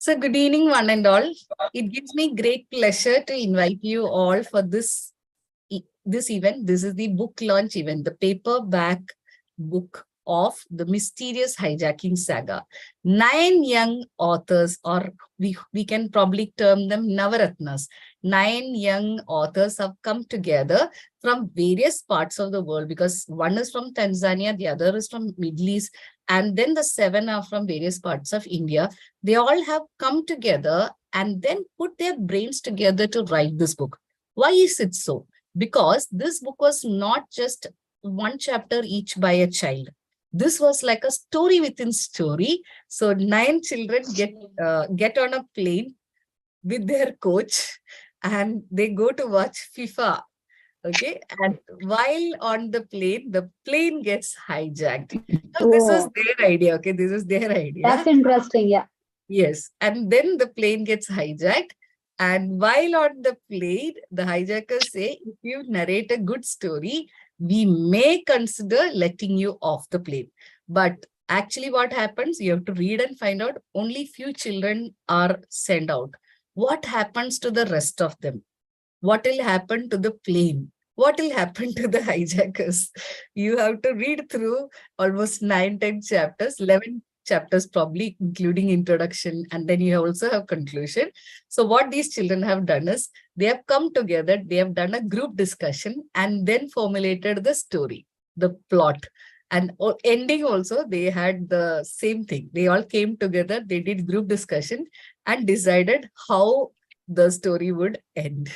So good evening, one and all. It gives me great pleasure to invite you all for this event. This is the book launch event, the paperback book of the mysterious hijacking saga. 9 young authors, or we can probably term them Navaratnas. 9 young authors have come together from various parts of the world, because one is from Tanzania, the other is from Middle East, and then the 7 are from various parts of India. They all have come together and then put their brains together to write this book. Why is it so? Because this book was not just one chapter each by a child. This was like a story within story. So 9 children get on a plane with their coach and they go to watch FIFA. Okay, and while on the plane gets hijacked. Now, this is their idea. Okay, this is their idea. That's interesting. Yeah. Yes, and then the plane gets hijacked. And while on the plane, the hijackers say, if you narrate a good story, we may consider letting you off the plane. But actually what happens, you have to read and find out, only few children are sent out. What happens to the rest of them? What will happen to the plane? What will happen to the hijackers? You have to read through almost 9-10 chapters, 11 chapters probably, including introduction, and then you also have conclusion. So what these children have done is, they have come together, they have done a group discussion and then formulated the story, the plot. And ending also, they had the same thing. They all came together, they did group discussion and decided how the story would end.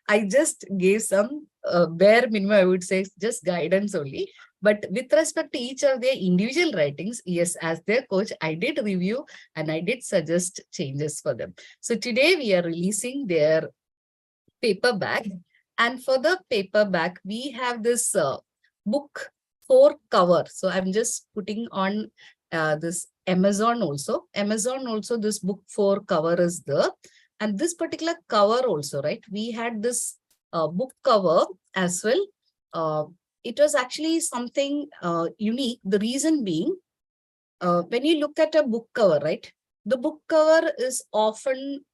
I just gave some bare minimum, I would say, just guidance only. But with respect to each of their individual writings, yes, as their coach, I did review and I did suggest changes for them. So today we are releasing their paperback. And for the paperback, we have this book 4 cover. So I'm just putting on this Amazon also. Amazon also, this book 4 cover is there. And this particular cover also, right? We had this book cover as well. It was actually something unique. The reason being, when you look at a book cover, right? The book cover is often,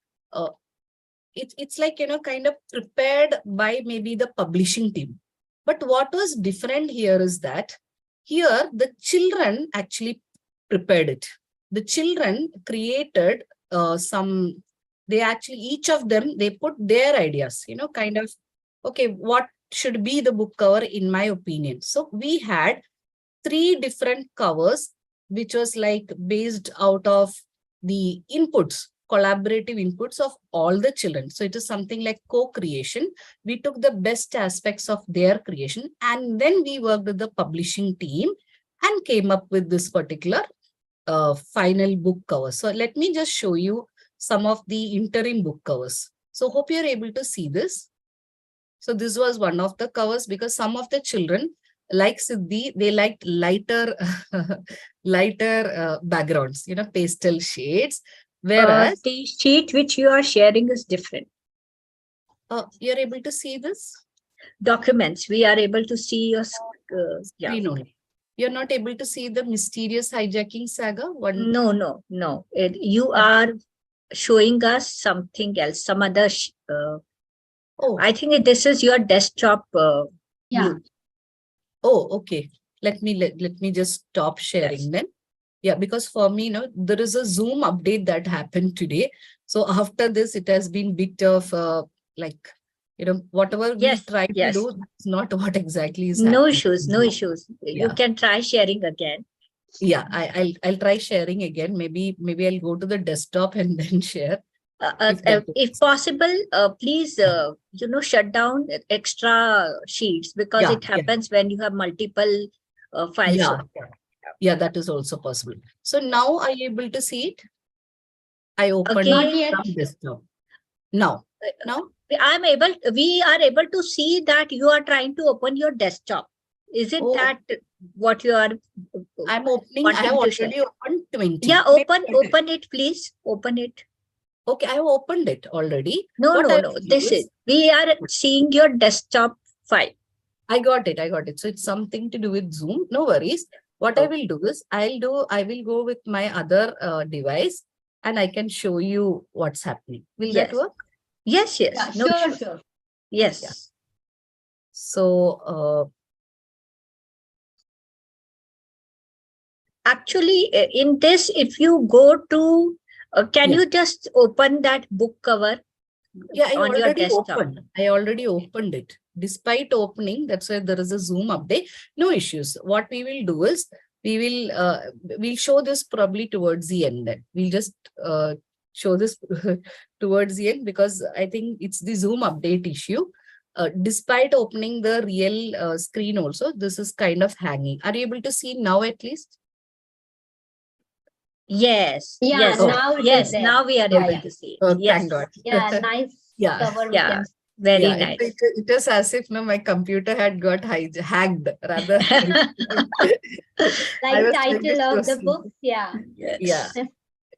it's like, kind of prepared by maybe the publishing team. But what was different here is that here the children actually prepared it. The children created they actually, each of them, they put their ideas, kind of, okay, what should be the book cover in my opinion. So we had 3 different covers, which was like based out of the inputs, collaborative inputs of all the children. So it is something like co-creation. We took the best aspects of their creation and then we worked with the publishing team and came up with this particular final book cover. So let me just show you some of the interim book covers. So hope you're able to see this. So this was one of the covers, because some of the children, like Siddhi, they liked lighter, lighter backgrounds, pastel shades. Whereas the sheet which you are sharing is different. You're able to see this? Documents, we are able to see your screen only. You're not able to see the mysterious hijacking saga? No. You are showing us something else, some other. I think this is your desktop. Yeah. Oh, okay. Let me just stop sharing then. Yeah, because for me, there is a Zoom update that happened today. So after this, it has been bit of like, whatever we try to do, it's not what exactly is happening. No issues. You can try sharing again. Yeah, I'll try sharing again. Maybe I'll go to the desktop and then share. If possible, please, shut down extra sheets, because it happens when you have multiple files. Yeah, that is also possible. So now are you able to see it? I opened the desktop. Now. We are able to see that you are trying to open your desktop. Is it that what you are? I'm opening. I have already opened 20. Yeah, open it, please. Open it. Okay, I have opened it already. No. We are seeing your desktop file. I got it. So it's something to do with Zoom. No worries. What I will do is I will go with my other device and I can show you what's happening. Will that work? Yes, yes. Yeah, No sure, issues. sure. Yes. Yeah. So actually, in this, if you go to, can Yeah. you just open that book cover Yeah, I on your already desktop? opened. I already opened it. Despite opening, that's why there is a Zoom update. No issues. What we will do is we'll show this probably towards the end. Then we'll just show this towards the end because I think it's the Zoom update issue. Despite opening the real screen also, this is kind of hanging. Are you able to see now at least? Yes. Yeah, Yes. now it is Yes. there. Now we are Yeah, able yeah. to see it. Oh, Yes. thank God. Yeah, nice Yeah. cover we Yeah. can see. Very Yeah, nice. it is as if my computer had got hacked rather. I Like was trying to title show of the some- book. Yeah. Yes. Yeah.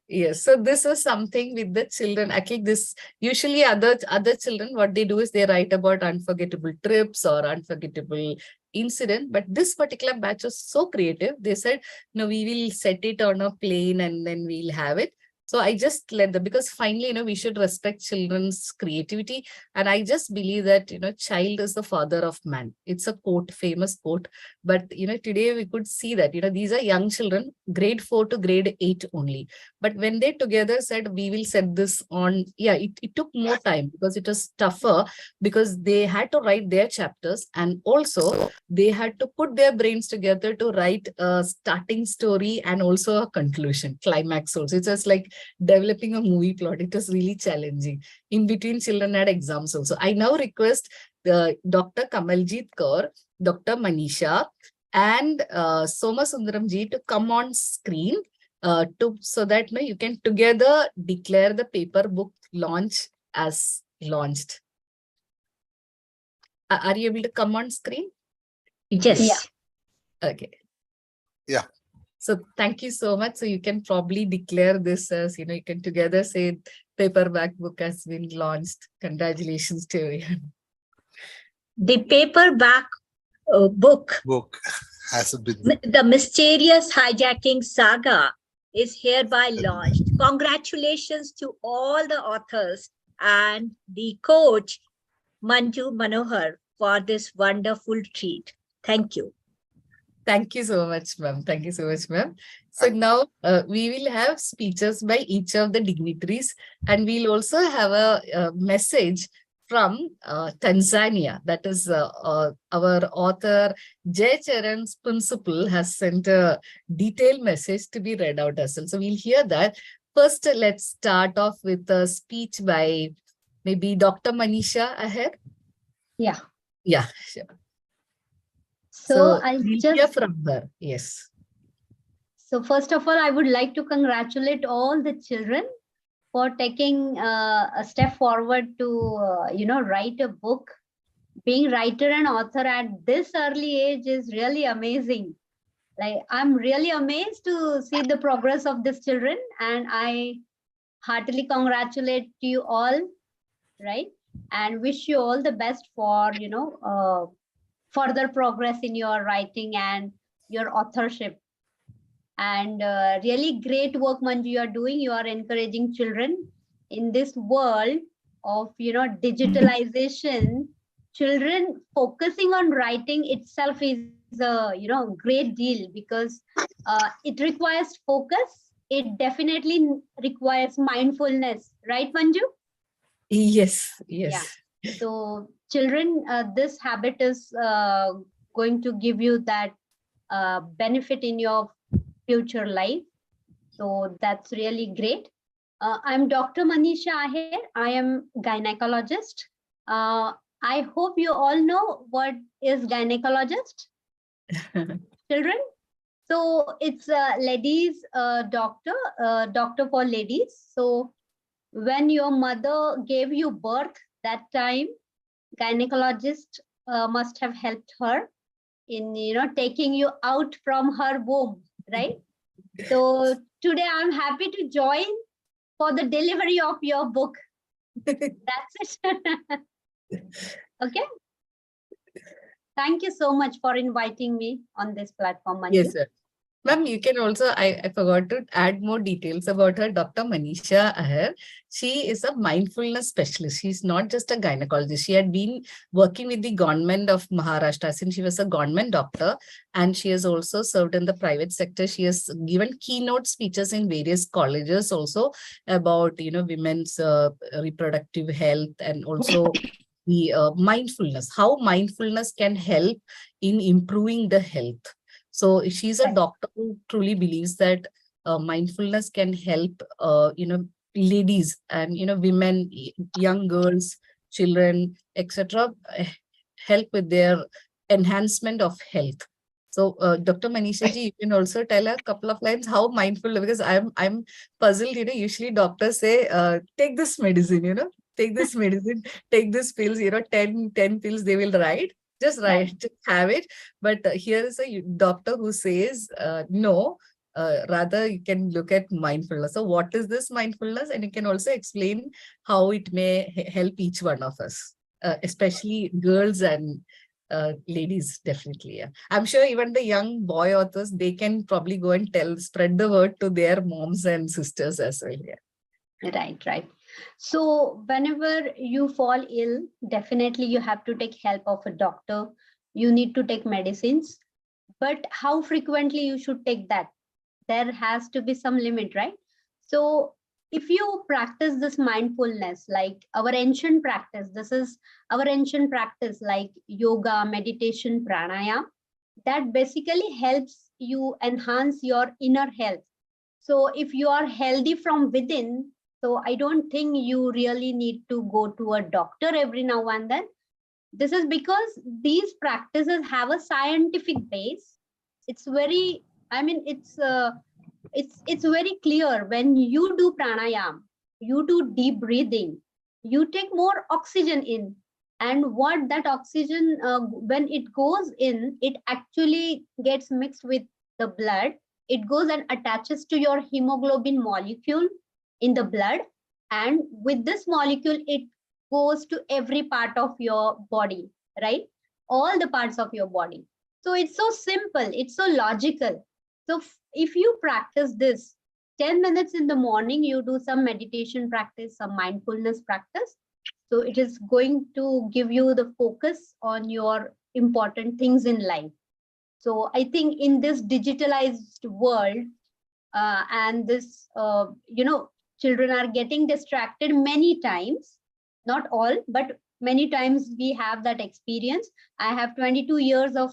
Yes. So this is something with the children. Actually, this usually other children, what they do is they write about unforgettable trips or unforgettable incident. But this particular batch was so creative. They said, no, we will set it on a plane and then we'll have it. So I just let them because finally, we should respect children's creativity. And I just believe that, child is the father of man. It's a quote, famous quote. But, today we could see that, these are young children, grade 4 to grade 8 only. But when they together said, we will set this on, it took more time because it was tougher because they had to write their chapters and also they had to put their brains together to write a starting story and also a conclusion, climax also. It's just like developing a movie plot. It was really challenging. In between, children had exams also. I now request Dr. Kamaljeet Kaur, Dr. Manisha, and Soma Sundaram ji to come on screen so that you can together declare the paper book launch as launched. Are you able to come on screen? Yes. Yeah. Okay. Yeah. So thank you so much. So you can probably declare this as, you can together say paperback book has been launched. Congratulations to you. The paperback book, has been. The Mysterious Hijacking Saga, is hereby launched. Congratulations to all the authors and the coach, Manju Manohar, for this wonderful treat. Thank you. Thank you so much, ma'am. Thank you so much, ma'am. So now we will have speeches by each of the dignitaries, and we'll also have a message from Tanzania. That is our author, Jay Charan's principal, has sent a detailed message to be read out as well. So we'll hear that. First, let's start off with a speech by maybe Dr. Manisha ahead. Yeah. Yeah, sure. So I'll we'll just hear from her. Yes. So first of all, I would like to congratulate all the children for taking a step forward to, write a book. Being writer and author at this early age is really amazing. Like, I'm really amazed to see the progress of these children, and I heartily congratulate you all, right? And wish you all the best for, further progress in your writing and your authorship. And really great work, Manju, you are doing. You are encouraging children in this world of, digitalization. Children focusing on writing itself is a, great deal because it requires focus. It definitely requires mindfulness, right, Manju? Yes, yes. Yeah. So children, this habit is going to give you that benefit in your future life. So that's really great. I'm Dr. Manisha Aher. I am gynecologist. I hope you all know what is gynecologist. Children. So it's a ladies doctor, doctor for ladies. So when your mother gave you birth, that time gynecologist must have helped her in taking you out from her womb, right? So today I'm happy to join for the delivery of your book. That's it. Okay. Thank you so much for inviting me on this platform, Manju. Yes, sir. Ma'am, you can also, I forgot to add more details about her, Dr. Manisha Aher. She is a mindfulness specialist. She's not just a gynecologist. She had been working with the government of Maharashtra since she was a government doctor, and she has also served in the private sector. She has given keynote speeches in various colleges also about, women's reproductive health, and also the mindfulness, how mindfulness can help in improving the health. So she's a Right. doctor who truly believes that mindfulness can help, ladies and, women, young girls, children, etc., help with their enhancement of health. So, Dr. Manisha ji, you can also tell a couple of lines how mindful, because I'm puzzled. Usually doctors say, take this medicine, take this medicine, take this pills, 10 pills they will write. Just Right. write, just have it. But here is a doctor who says, no, rather you can look at mindfulness. So what is this mindfulness? And you can also explain how it may help each one of us, especially girls and ladies, definitely. Yeah. I'm sure even the young boy authors, they can probably go and spread the word to their moms and sisters as well. Yeah. Right, right. So whenever you fall ill, definitely you have to take help of a doctor. You need to take medicines, but how frequently you should take that? There has to be some limit, right? So if you practice this mindfulness, like our ancient practice, this is our ancient practice like yoga, meditation, pranayama, that basically helps you enhance your inner health. So if you are healthy from within, so I don't think you really need to go to a doctor every now and then. This is because these practices have a scientific base. It's very, I mean, it's very clear. When you do pranayam, you do deep breathing, you take more oxygen in, and what that oxygen, when it goes in, it actually gets mixed with the blood. It goes and attaches to your hemoglobin molecule in the blood, and with this molecule it goes to every part of your body, right? All the parts of your body. So it's so simple, it's so logical. So if you practice this 10 minutes in the morning, you do some meditation practice, some mindfulness practice. So it is going to give you the focus on your important things in life. So I think in this digitalized world, and this, children are getting distracted many times, not all, but many times we have that experience. I have 22 years of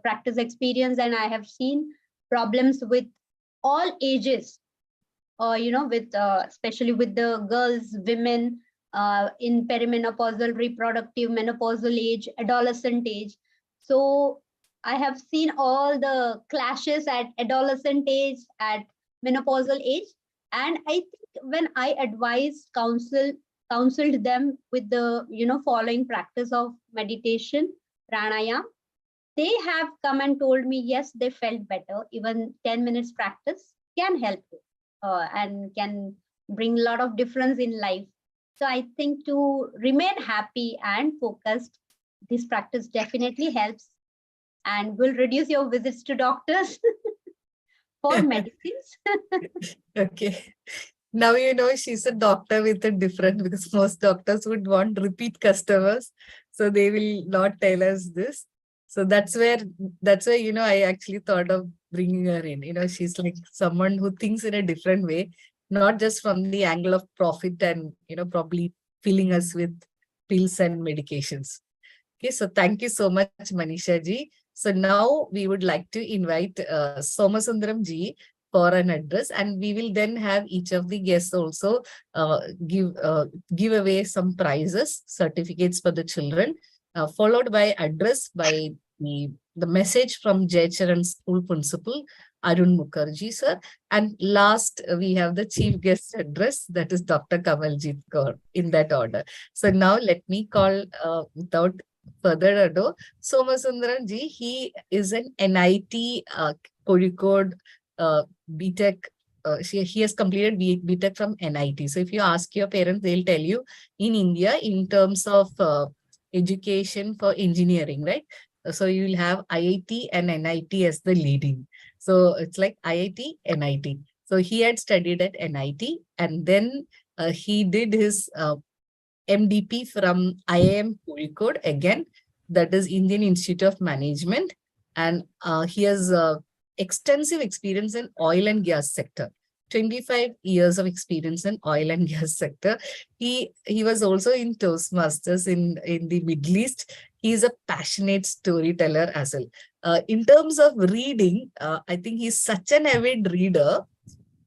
practice experience, and I have seen problems with all ages, with especially with the girls, women, in perimenopausal, reproductive, menopausal age, adolescent age. So I have seen all the clashes at adolescent age, at menopausal age. And I think when I counseled them with the, following practice of meditation, pranayama, they have come and told me, yes, they felt better. Even 10 minutes practice can help you, and can bring a lot of difference in life. So I think to remain happy and focused, this practice definitely helps and will reduce your visits to doctors for medicines. Okay. Now she's a doctor with a different, because most doctors would want repeat customers, so they will not tell us this. So that's where I actually thought of bringing her in. She's like someone who thinks in a different way, not just from the angle of profit and probably filling us with pills and medications. Okay, so thank you so much, Manisha ji. So now we would like to invite Somasundaram ji for an address, and we will then have each of the guests also give away some prizes, certificates for the children, followed by address by the message from Jaicharan School Principal Arun Mukherjee sir, and last we have the chief guest address, that is Dr. Kamaljeet Kaur, in that order. So now let me call without further ado Somasundaram ji. He is an NIT Kozhikode BTech. He has completed BTech from NIT. So if you ask your parents, they'll tell you in India, in terms of education for engineering, right? So you will have IIT and NIT as the leading. So it's like IIT, NIT. So he had studied at NIT, and then he did his MDP from IIM Kozhikode again, that is Indian Institute of Management, and he has extensive experience in oil and gas sector. 25 years of experience in oil and gas sector. He was also in Toastmasters in the Middle East. He is a passionate storyteller as well. In terms of reading, I think he's such an avid reader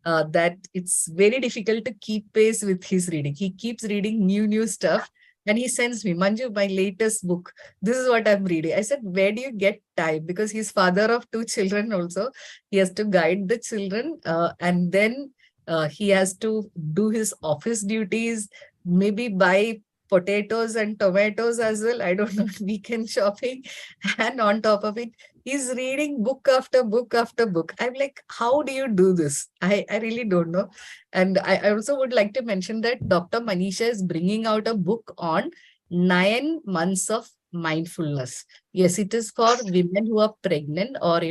that it's very difficult to keep pace with his reading. He keeps reading new stuff, and he sends me, Manju, my latest book. This is what I'm reading. I said, where do you get time? Because he's father of 2 children also. He has to guide the children, and then he has to do his office duties, maybe buy potatoes and tomatoes as well. I don't know, weekend shopping. And on top of it, he's reading book after book after book. I'm like, how do you do this? I really don't know. And I also would like to mention that Dr. Manisha is bringing out a book on 9 months of mindfulness. Yes, it is for women who are pregnant or,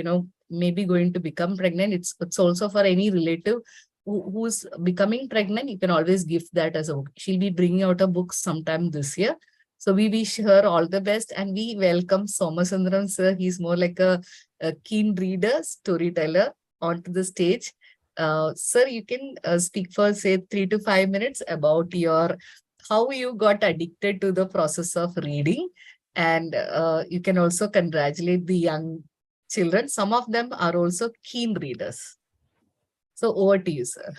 maybe going to become pregnant. It's also for any relative who's becoming pregnant. You can always gift that as a book. She'll be bringing out a book sometime this year. So we wish her all the best, and we welcome Somasundram sir. He's more like a keen reader, storyteller onto the stage. Sir, you can speak for say 3 to 5 minutes about how you got addicted to the process of reading, and you can also congratulate the young children. Some of them are also keen readers. So over to you, sir.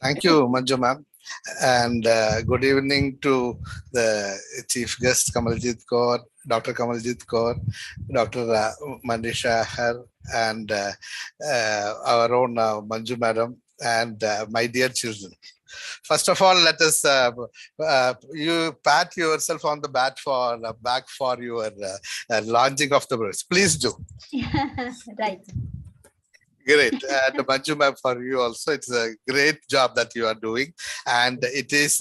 Thank you, Manju ma'am. And good evening to the chief guest, Kamaljit Kaur, Dr. Kamaljit Kaur, Dr. Manisha Har, and our own Manju madam, and my dear children. First of all, let us you pat yourself on the back for your launching of the words. Please do. Right. Great. And Manju ma'am, for you also, it's a great job that you are doing. And it is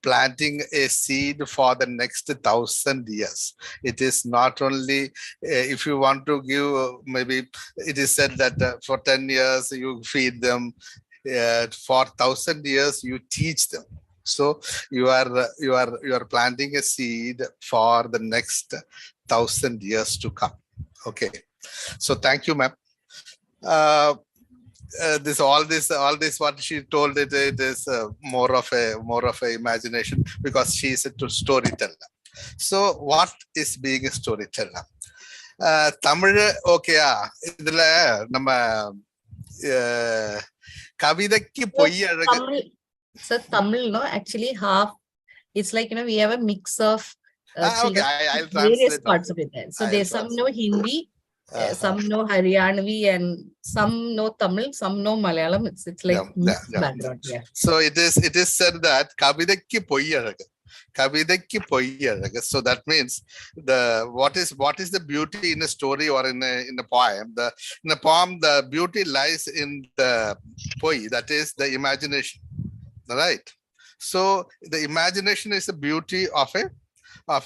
planting a seed for the next 1,000 years. It is not only, if you want to give, maybe it is said that for 10 years you feed them, for 1,000 years you teach them. So you are planting a seed for the next 1,000 years to come. Okay. So thank you, ma'am. All this what she told, it is more of a imagination, because she is a storyteller. So what is being a storyteller? Tamil okay idla nama kavidakku poi alagu. So Tamil, no, actually half. It's like, we have a mix of Okay, I'll various translate parts of it. So there's some know Hindi, some know Haryanavi, and some know Tamil, some know Malayalam. It's like mixed background. Yeah. So it is said that kavidakku poi alagu. Kavidakku poi alagu. So that means what is the beauty in a story or in a poem? In a poem, the beauty lies in the poi, that is the imagination. Right? So the imagination is the beauty of a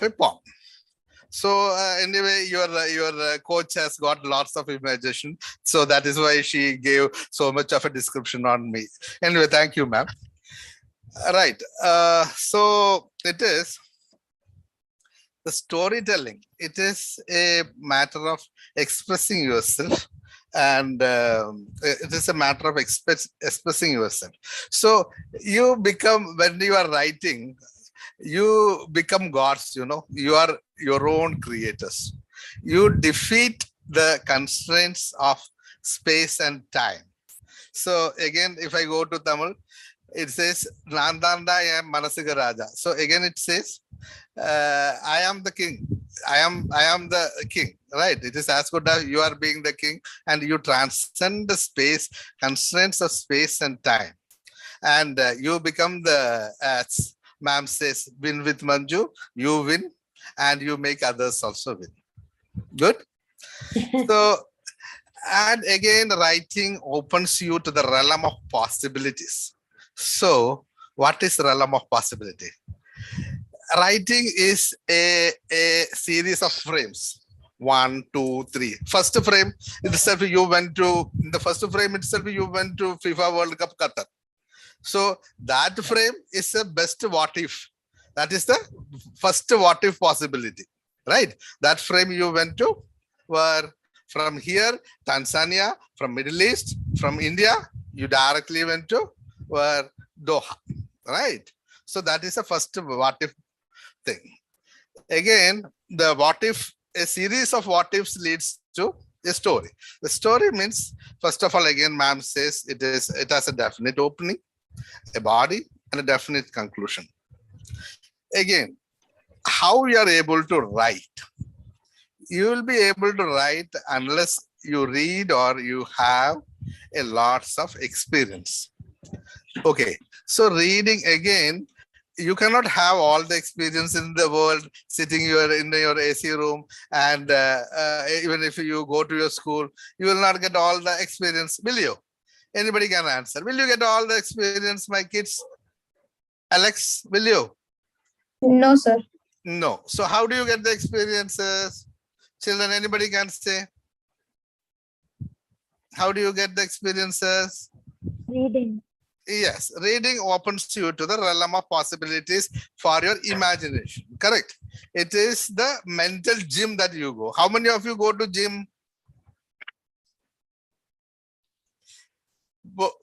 poem. So anyway, your coach has got lots of imagination. So that is why she gave so much of a description on me. Anyway, thank you, ma'am. Right. So it is the storytelling. It is a matter of expressing yourself. And it is a matter of expressing yourself. So you become, when you are writing, you become gods, you are your own creators. You defeat the constraints of space and time. So again, if I go to Tamil, it says Nandanda am Manasiga Raja. So again it says I am the king. I am the king, right? It is as good as you are being the king, and you transcend the space constraints of space and time, and you become the, as ma'am says, win with Manju. You win, and you make others also win. Good. So, and again, writing opens you to the realm of possibilities. So, what is realm of possibility? Writing is a series of frames. 1, 2, 3. First frame itself, you went to, in the first frame itself, you went to FIFA World Cup Qatar. So that frame is the best what if. That is the first what if possibility, right? That frame you went to were from here, Tanzania, from Middle East, from India, you directly went to were Doha, right? So that is the first what if thing. Again, the what if, a series of what ifs leads to a story. The story means, first of all, again, ma'am says it has a definite opening, a body, and a definite conclusion. Again, how we are able to write? You will be able to write unless you read or you have a lots of experience. Okay, so reading, again, you cannot have all the experience in the world sitting in your AC room, and even if you go to your school, you will not get all the experience, will you? Anybody can answer. Will you get all the experience, my kids? Alex, will you? No, sir. No. So how do you get the experiences? Children, anybody can say? How do you get the experiences? Reading. Yes, reading opens you to the realm of possibilities for your imagination. Correct. It is the mental gym that you go. How many of you go to gym?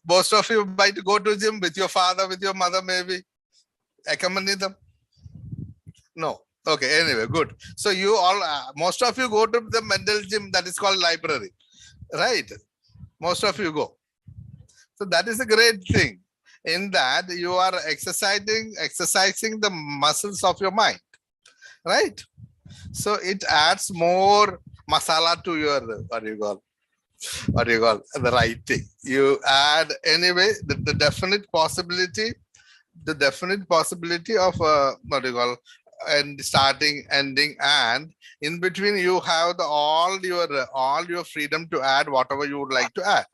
Most of you might go to gym with your father, with your mother, maybe. Accompany them. No. Okay, anyway, good. So you all, most of you go to the mental gym that is called library, right? Most of you go. So that is a great thing, in that you are exercising the muscles of your mind, right? So it adds more masala to your, what do you call the writing. You add, anyway, the definite possibility of what do you call, and starting, ending, and in between you have all your freedom to add whatever you would like to add,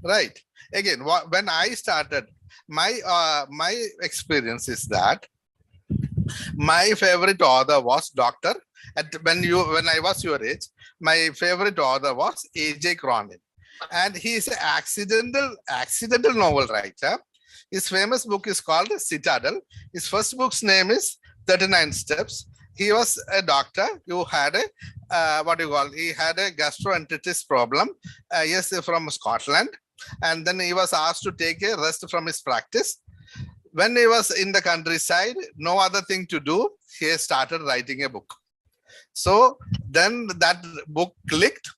right? Again, when I started, my experience is that my favorite author was Doctor. When I was your age, my favorite author was A.J. Cronin, and he is an accidental novel writer. His famous book is called Citadel. His first book's name is 39 Steps. He was a doctor who had a he had a gastroenteritis problem. Yes, from Scotland, and then he was asked to take a rest from his practice. When he was in the countryside, no other thing to do, he started writing a book. So then that book clicked,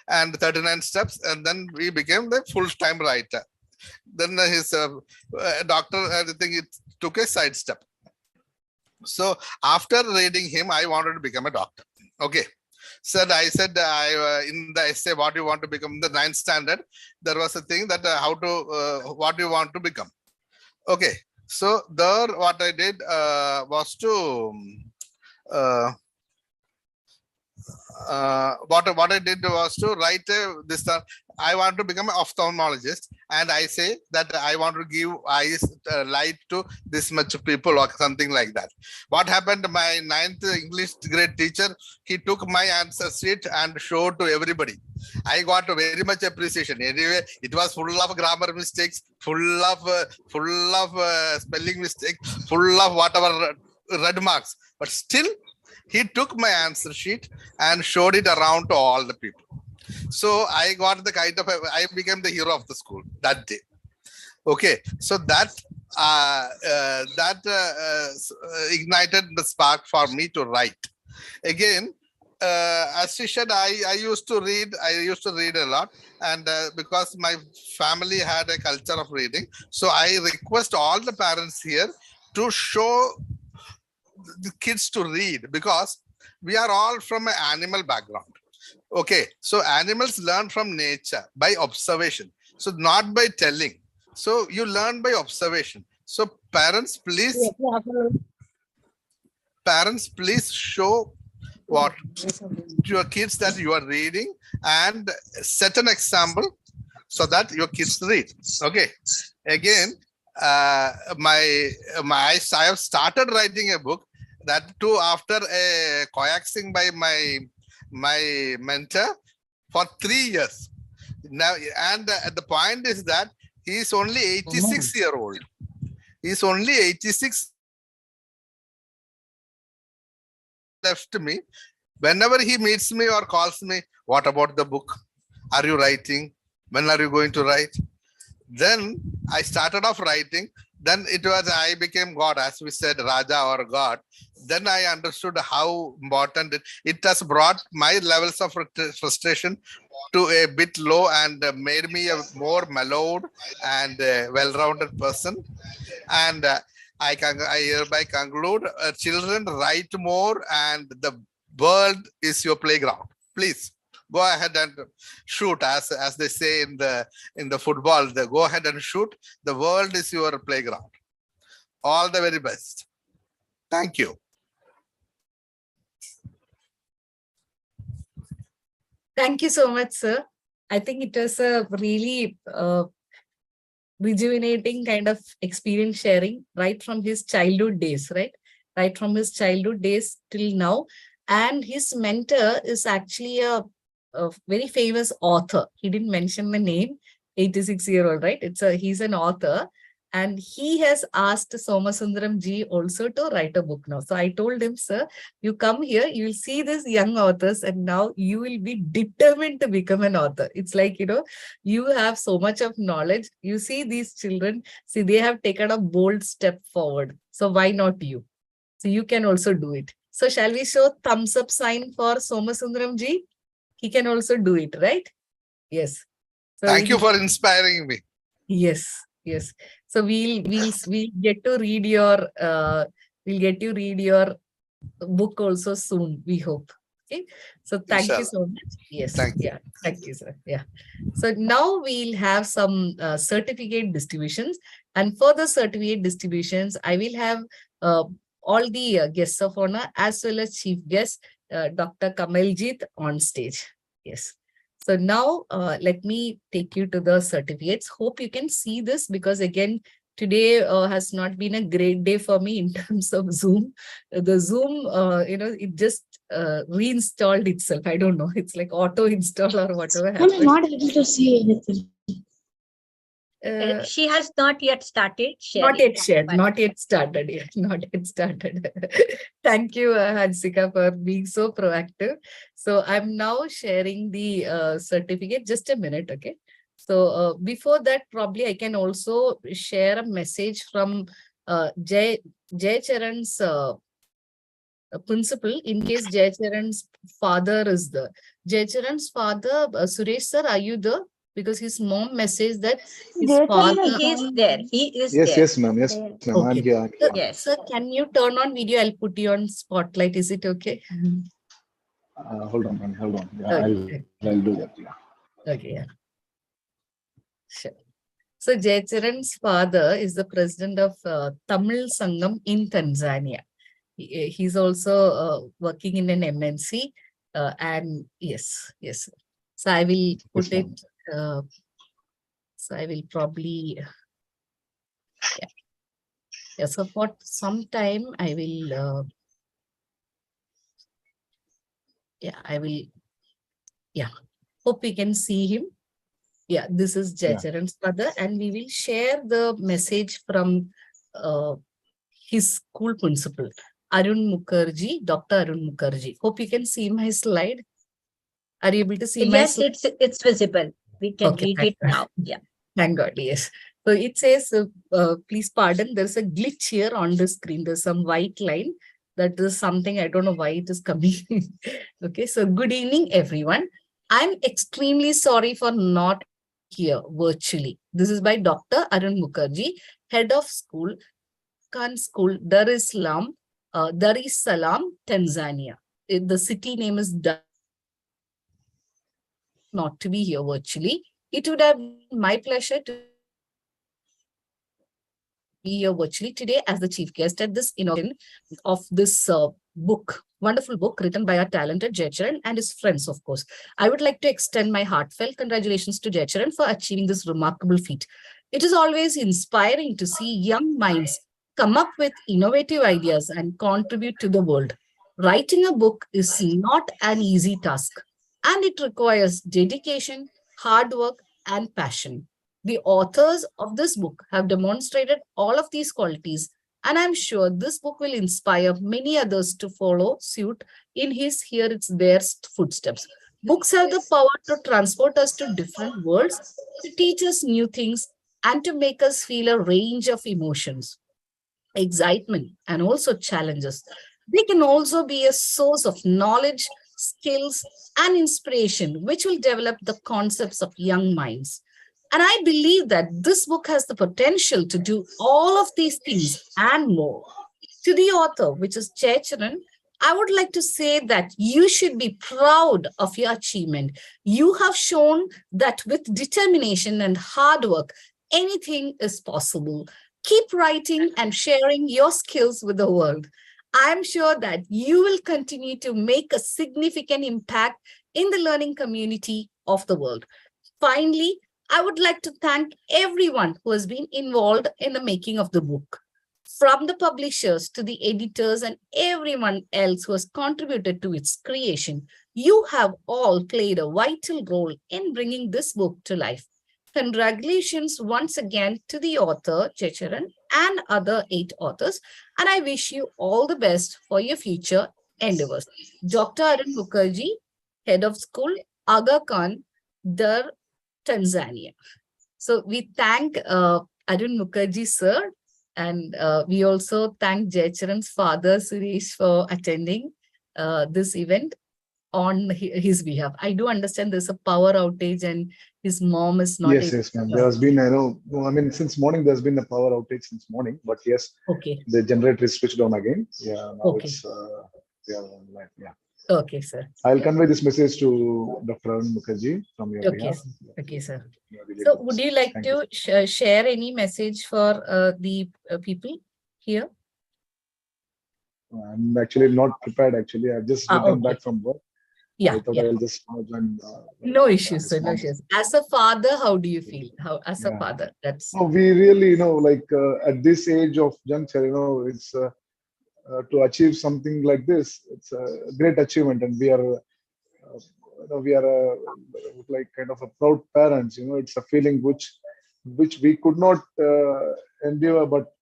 and 39 Steps, and then we became the full-time writer. Then his doctor, I think it took a side step. So after reading him, I wanted to become a doctor. Okay. So I said, in the essay, what you want to become, the 9th standard, there was a thing that what you want to become. Okay. So there, what I did was to, what I did was to write this. I want to become an ophthalmologist, and I say that I want to give eyes light to this much people or something like that. What happened? My 9th English grade teacher, he took my answer sheet and showed to everybody. I got very much appreciation. Anyway, it was full of grammar mistakes, full of spelling mistakes, full of whatever red marks, but still he took my answer sheet and showed it around to all the people. So I got the kind of, I became the hero of the school that day. Okay, so that ignited the spark for me to write. Again, as she said, I used to read a lot, and because my family had a culture of reading, so I request all the parents here to show the kids to read, because we are all from an animal background. Okay, so animals learn from nature by observation, so not by telling. So you learn by observation. So parents, please show what to your kids that you are reading, and set an example so that your kids read. Okay, again, I have started writing a book, that too after a coaxing by my mentor for 3 years. Now, and the point is that he is only 86-year-old. He is only 86 left me. Whenever he meets me or calls me, what about the book? Are you writing? When are you going to write? Then I started off writing. Then I became God, as we said, Raja or God. Then I understood how important it has brought my levels of frustration to a bit low and made me a more mellowed and well-rounded person. And I hereby conclude, children, write more, and the world is your playground. Please go ahead and shoot, as they say in the football. Go ahead and shoot. The world is your playground. All the very best. Thank you. Thank you so much, sir. I think it was a really rejuvenating kind of experience sharing right from his childhood days, right? Right from his childhood days till now. And his mentor is actually a very famous author. He didn't mention the name, 86-year-old, right? He's an author. And he has asked Somasundaram ji also to write a book now. So I told him, sir, you come here, you will see these young authors, and now you will be determined to become an author. It's like, you have so much of knowledge. You see these children, they have taken a bold step forward. So why not you? So you can also do it. So shall we show thumbs up sign for Somasundaram ji? He can also do it, right? Yes. So thank you for inspiring me. Yes. Yes. So we'll get to read your book also soon, we hope. Okay. So thank you so much. Yes. Thank you. Yeah. Thank you, sir. Yeah. So now we'll have some certificate distributions, and for the certificate distributions, I will have all the guests of honor as well as chief guest, Dr. Kamaljit on stage. Yes. So now let me take you to the certificates. Hope you can see this, because again, today has not been a great day for me in terms of Zoom. The Zoom, it just reinstalled itself. I don't know. It's like auto install or whatever happened. I'm not able to see anything. She has not yet started sharing. Not yet shared, not yet started yet, not yet started. Thank you, Hansika, for being so proactive. So I'm now sharing the certificate. Just a minute, okay? So before that, probably I can also share a message from Jay Charan's principal, in case Jay Charan's father is there. Jay Charan's father, Suresh sir, are you there? Because his mom messaged that his father... He is there. He is yes, there. yes, ma'am. Yes, ma'am. Okay. I'm here. Yes. Sir, can you turn on video? I'll put you on spotlight. Is it okay? Hold on, ma'am. Hold on. Yeah, Okay. I'll do that. Yeah. Okay, yeah. Sure. So Jay Charan's father is the president of Tamil Sangam in Tanzania. He's also working in an MNC, and yes. So I will put Yes, it. So I will probably, yeah. So for some time I will, hope we can see him. Yeah, this is Jay Charan's father, and we will share the message from his school principal, Arun Mukherjee, Dr. Arun Mukherjee. Hope you can see my slide. Are you able to see my slide? Yes, it's visible. We can read it now. Yeah. Thank God, yes. So it says, please pardon, there's a glitch here on the screen. There's some white line. That is something, I don't know why it is coming. Okay, so good evening, everyone. I'm extremely sorry for not here virtually. This is by Dr. Arun Mukherjee, head of school, Khan School, Dar es Salaam, Tanzania. The city name is not to be here virtually. It would have been my pleasure to be here virtually today as the chief guest at this inauguration of this book, wonderful book written by our talented Jay Charan and his friends, of course. I would like to extend my heartfelt congratulations to Jay Charan for achieving this remarkable feat. It is always inspiring to see young minds come up with innovative ideas and contribute to the world. Writing a book is not an easy task, and it requires dedication, hard work, and passion. The authors of this book have demonstrated all of these qualities, and I'm sure this book will inspire many others to follow suit in his here it's their footsteps. Books have the power to transport us to different worlds, to teach us new things, and to make us feel a range of emotions, excitement, and also challenges. They can also be a source of knowledge, skills, and inspiration, which will develop the concepts of young minds. And I believe that this book has the potential to do all of these things and more. To the author, which is Checharan, I would like to say that you should be proud of your achievement. You have shown that with determination and hard work, anything is possible. Keep writing and sharing your skills with the world. I'm sure that you will continue to make a significant impact in the learning community of the world. Finally, I would like to thank everyone who has been involved in the making of the book, from the publishers to the editors and everyone else who has contributed to its creation. You have all played a vital role in bringing this book to life. Congratulations once again to the author, Checharan, and other 8 authors, and I wish you all the best for your future endeavors. Dr. Arun Mukherjee, Head of School, Aga Khan, Dar, Tanzania. So we thank Arun Mukherjee, sir, and we also thank Checharan's father, Suresh, for attending this event on his behalf. I do understand there's a power outage and his mom is not Yes, able yes, ma'am. to There has been, I know, I mean, since morning, there's been a power outage since morning, but yes, Okay. the generator is switched on again. Yeah, now Okay. it's, we are online. Yeah. Okay, sir. I'll convey this message to Dr. Arun Mukherjee from your Okay, behalf. okay, sir. Yeah, really So good. would you like Thank to share any message for the people here? I'm actually not prepared, actually. I've just returned Okay. back from work. Yeah, I thought yeah. I'll just join. No issues, his sir, no mom. issues. As a father, how do you feel? How, as a Yeah. father, that's... No, we really, like at this age of juncture, it's to achieve something like this. It's a great achievement, and we are, we are like kind of a proud parents. It's a feeling which we could not endure, but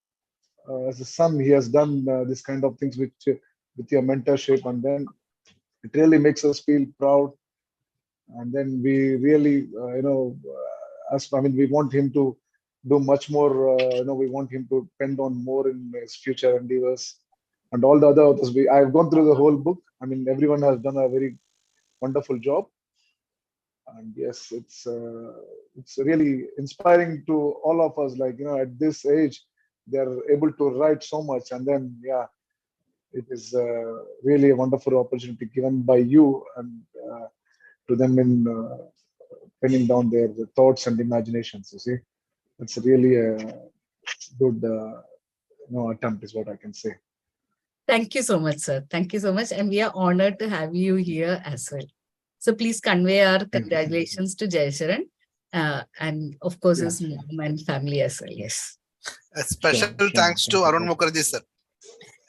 as a son, he has done this kind of things which with your mentorship, and then it really makes us feel proud. And then we really, we want him to do much more. We want him to depend on more in his future endeavors, and all the other authors. I've gone through the whole book. I mean, everyone has done a very wonderful job, and yes, it's really inspiring to all of us. Like, at this age, they're able to write so much, and then it is really a wonderful opportunity given by you and to them in penning down their thoughts and imaginations. You see, it's really a good attempt, is what I can say. Thank you so much, sir. Thank you so much. And we are honored to have you here as well. So please convey our congratulations to Checharan, and of course his mom and family as well. Yes. A special thanks to Arun Mukherjee, sir.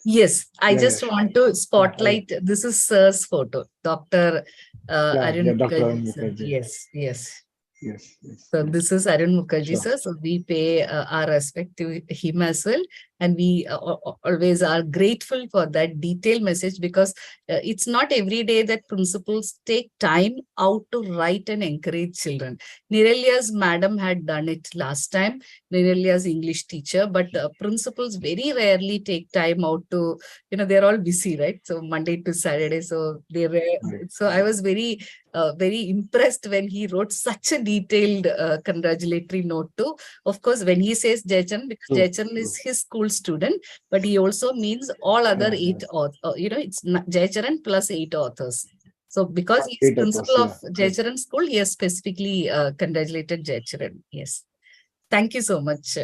Yes, I just want to spotlight. This is sir's photo, Dr. Arun Dr. Mukherjee. Mukherjee. Yes, yes. Yes. So this is Arun Mukherjee, Sure. sir. So we pay our respect to him as well. And we always are grateful for that detailed message, because it's not every day that principals take time out to write and encourage children. Nirelya's madam had done it last time, Nirelya's English teacher, but principals very rarely take time out to, they're all busy, right? So Monday to Saturday. So so I was very impressed when he wrote such a detailed congratulatory note to, of course, when he says Checharan, because Checharan is his school student, but he also means all other 8 authors. It's Checharan plus 8 authors. So because he is principal of Checharan school, he has specifically congratulated Checharan. Yes. Thank you so much.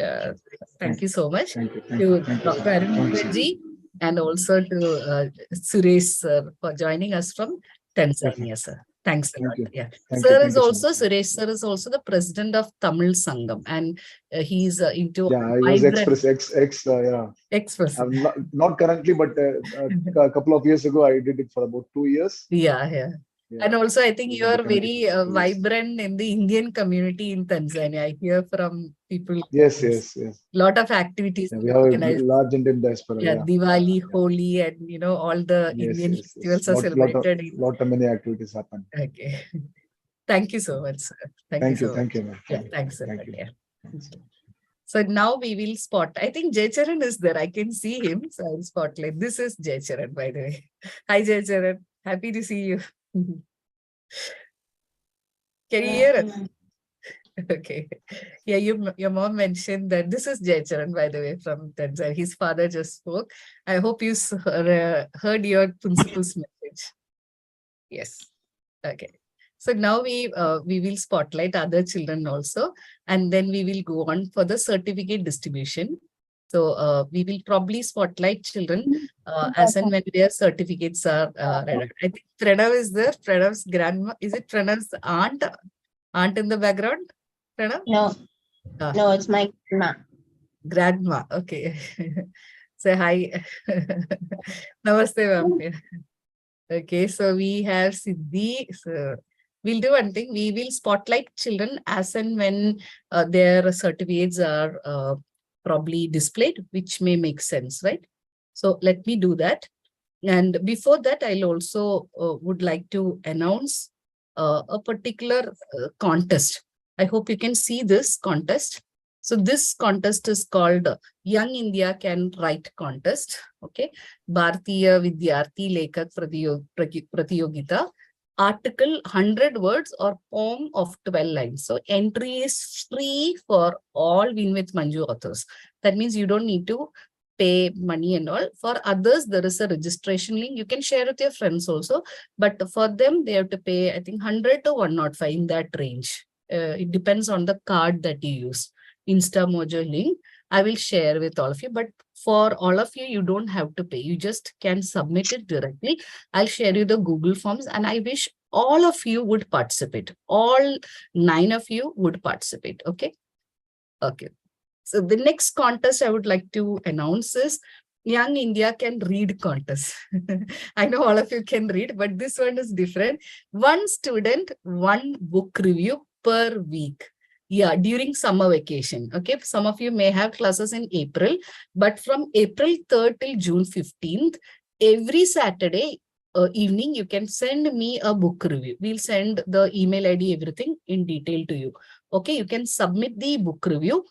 Thank you so much to Dr. Arun Mukherjee and also to Suresh sir for joining us from Tanzania, sir. Thanks a Thank lot. you. Yeah. Thank Sir you. is Thank you so also, much. Suresh sir is also the president of Tamil Sangam, and he's into Yeah, I was vibrant yeah. ex-person. Not currently, but a couple of years ago, I did it for about 2 years. Yeah, yeah. Yeah. And also, I think I was you in the are committee very for 2 years. vibrant in the Indian community in Tanzania. I hear from people. Yes. Lot of activities Yeah, we you have a organize. large Indian diaspora. Yeah, Yeah. Diwali, Yeah. Holi, and all the Yes. Indian festivals are celebrated in. Lot of many activities happen. Okay. Thank you so much, sir. Thank you so much. Thank you, man. Yeah, thanks a Thank lot. you. Yeah. So now we will spot. I think Jay Charan is there. I can see him. So I'll spotlight. This is Jay Charan, by the way. Hi, Jay Charan. Happy to see you. Can you hear us? Okay. Yeah, your mom mentioned that this is Jay Charan, by the way, from Tanzania. His father just spoke. I hope you heard your principal's message. Yes. Okay. So now we will spotlight other children also, and then we will go on for the certificate distribution. So we will probably spotlight children as and when their certificates are read. I think Pranav is there. Pranav's grandma. Is it Pranav's aunt? Aunt in the background? Pranav? No, no, it's my grandma. Grandma. Okay. Say hi. Namaste, ma'am. Okay, so we have Siddhi. So we'll do one thing. We will spotlight children as and when their certificates are probably displayed, which may make sense, right? So let me do that. And before that, I'll also would like to announce a particular contest. I hope you can see this contest. So this contest is called Young India Can Write Contest. Okay. Bharatiya Vidyarthi Lekak Pratiyogita. Article 100 words or poem of 12 lines. So entry is free for all Win with Manju authors. That means you don't need to pay money and all. For others, there is a registration link. You can share with your friends also. But for them, they have to pay, I think, 100 to 105 in that range. It depends on the card that you use. InstaMojo link, I will share with all of you. But for all of you, you don't have to pay. You just can submit it directly. I'll share you the Google Forms, and I wish all of you would participate. All 9 of you would participate. Okay. Okay. So the next contest I would like to announce is Young India Can Read contest. I know all of you can read, but this one is different. One student, one book review per week. Yeah, during summer vacation. Okay, some of you may have classes in April, but from April 3rd till June 15th, every Saturday evening, you can send me a book review. We'll send the email ID, everything in detail to you. Okay, you can submit the book review.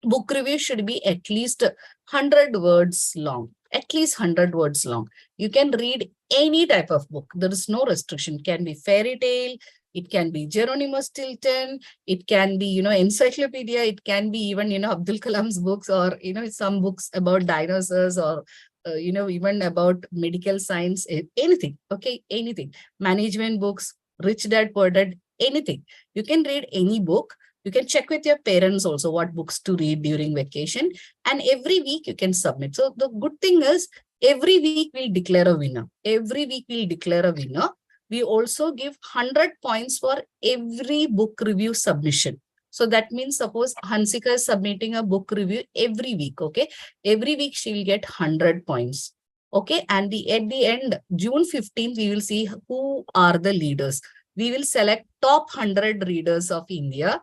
Book review should be at least 100 words long. At least 100 words long. You can read any type of book. There is no restriction. It can be fairy tale. It can be Geronimo Stilton. It can be, encyclopedia. It can be even, Abdul Kalam's books, or, some books about dinosaurs, or, even about medical science, anything. Okay, anything. Management books, Rich Dad, Poor Dad, anything. You can read any book. You can check with your parents also what books to read during vacation. And every week you can submit. So the good thing is every week we'll declare a winner. Every week we'll declare a winner. We also give 100 points for every book review submission. So that means suppose Hansika is submitting a book review every week. Okay. Every week she will get 100 points. Okay. And at the end, June 15th, we will see who are the leaders. We will select top 100 readers of India.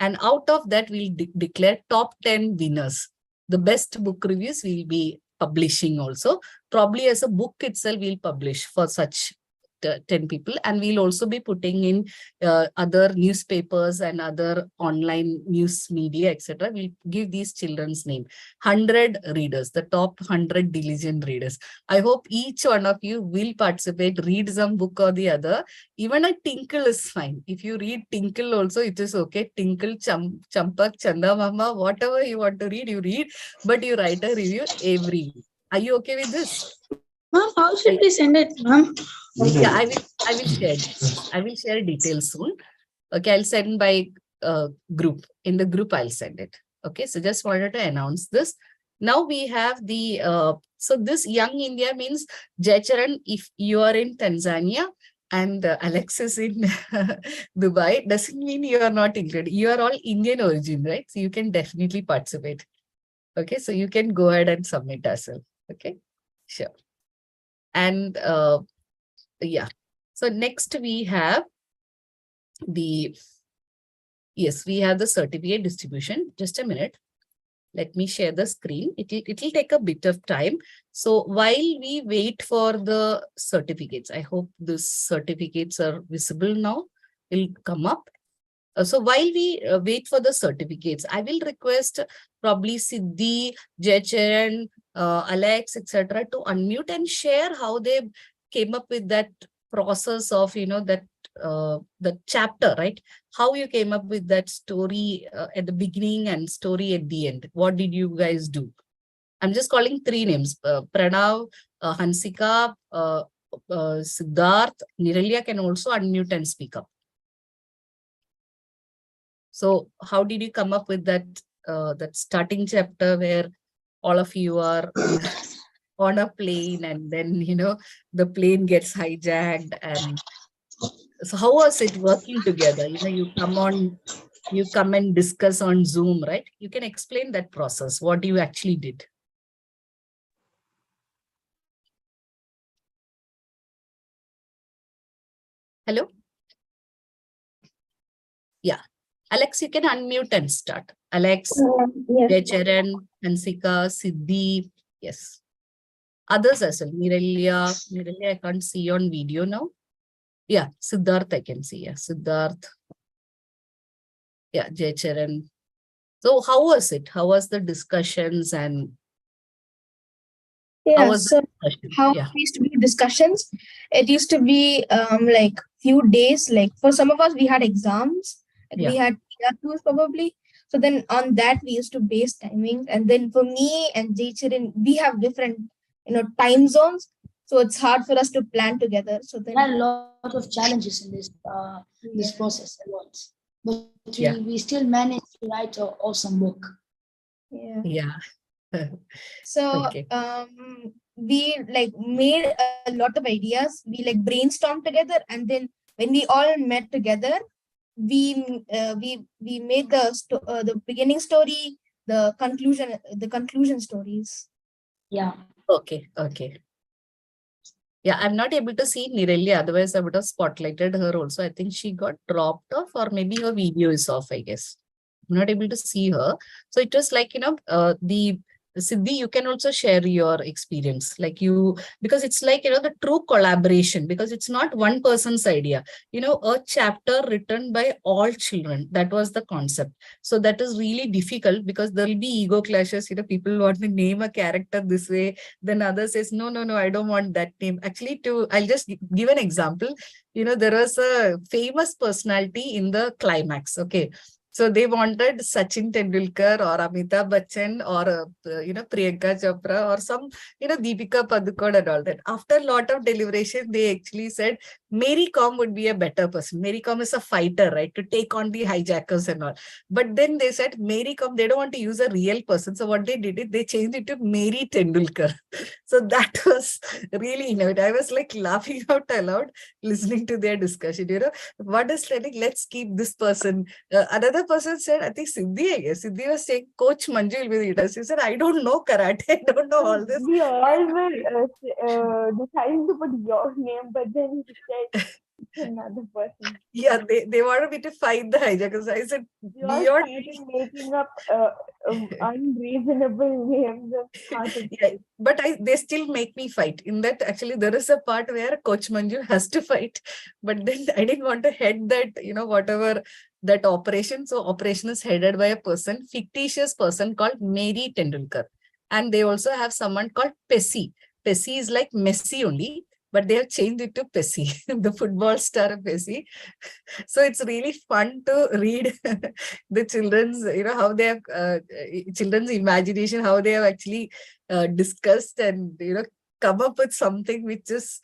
And out of that, we'll declare top 10 winners. The best book reviews we'll be publishing also. Probably as a book itself, we'll publish for such 10 people. And we'll also be putting in other newspapers and other online news media, etc. We'll give these children's name. 100 readers, the top 100 diligent readers. I hope each one of you will participate, read some book or the other. Even a tinkle is fine. If you read tinkle also, it is okay. Tinkle, Champak, Chanda Mama, whatever you want to read, you read. But you write a review every week. Are you okay with this? Ma'am, how should we send it, ma'am? Yeah, I will share details. I will share details soon. Okay, I'll send by group. In the group, I'll send it. Okay, so just wanted to announce this. Now we have the, so this Young India means, Jaicharan, if you are in Tanzania, and Alex is in Dubai, doesn't mean you are not included. You are all Indian origin, right? So you can definitely participate. Okay, so you can go ahead and submit as well. Okay, sure. And yeah, so next we have the, yes, we have the certificate distribution. Just a minute. Let me share the screen. It'll take a bit of time. So while we wait for the certificates, I hope these certificates are visible now. It'll come up. So while we wait for the certificates, I will request probably Siddhi, Jaicharan, Alex, etc. to unmute and share how they came up with that process of, that the chapter, right? How you came up with that story at the beginning and story at the end. What did you guys do? I'm just calling 3 names, Pranav, Hansika, Siddharth. Niralya can also unmute and speak up. So how did you come up with that that starting chapter where all of you are on a plane and then, the plane gets hijacked? And so how was it working together? You come and discuss on Zoom, right? You can explain that process, what you actually did. Hello? Yeah. Alex, you can unmute and start. Alex, Yes. Jaicharan, Hansika, Siddhi. Yes. Others as well. Niralya, I can't see on video now. Yeah, Siddharth, I can see. Yeah, Siddharth. Yeah, Jaicharan. So how was it? How was the discussions and how Yeah, was so the discussion? how Yeah. it used to be discussions, it used to be like few days, like for some of us we had exams, like we Yeah. had tools probably. So then on that we used to base timings, and then for me and Jaicharan, we have different time zones, so it's hard for us to plan together. So then There are a lot of challenges in this process at once, but we still managed to write an awesome book. yeah. Yeah. So Okay. we like made a lot of ideas. We like brainstormed together, and then when we all met together, we made the beginning story, the conclusion stories. Yeah. Okay. Okay. Yeah, I'm not able to see Niralya. Otherwise, I would have spotlighted her also. I think she got dropped off, or maybe her video is off, I guess. I'm not able to see her. So it was like, the Siddhi, you can also share your experience. Like because it's like, the true collaboration, because it's not one person's idea. A chapter written by all children. That was the concept. So that is really difficult because there'll be ego clashes. People want to name a character this way. Then others says, no, I don't want that name. Actually, I'll just give an example. There was a famous personality in the climax. Okay. So they wanted Sachin Tendulkar or Amitabh Bachchan or, Priyanka Chopra or some, Deepika Padukone and all that. After a lot of deliberation, they actually said, Mary Kom would be a better person. Mary Kom is a fighter, right? To take on the hijackers and all. But then they said, Mary Kom, they don't want to use a real person. So what they did is they changed it to Mary Tendulkar. So that was really innovative. I was like laughing out aloud listening to their discussion. What is letting, let's keep this person. Another person said, I think Siddhi, I guess. Siddhi was saying, Coach Manju will be the leader. She said, I don't know karate. I don't know all this. We all were deciding to put your name, but then he said it's another person. Yeah, they wanted me to fight the hijackers. I said, We all beyond. started making up unreasonable names of how to Yeah, but they still make me fight. In that, actually, there is a part where Coach Manju has to fight, but then I didn't want to head that, whatever that operation. So operation is headed by a person, fictitious person called Mary Tendulkar. And they also have someone called Pessi. Pessi is like Messi only, but they have changed it to Pessi, the football star Pessi. So it's really fun to read the children's, how they have children's imagination, how they have actually discussed and, come up with something which is,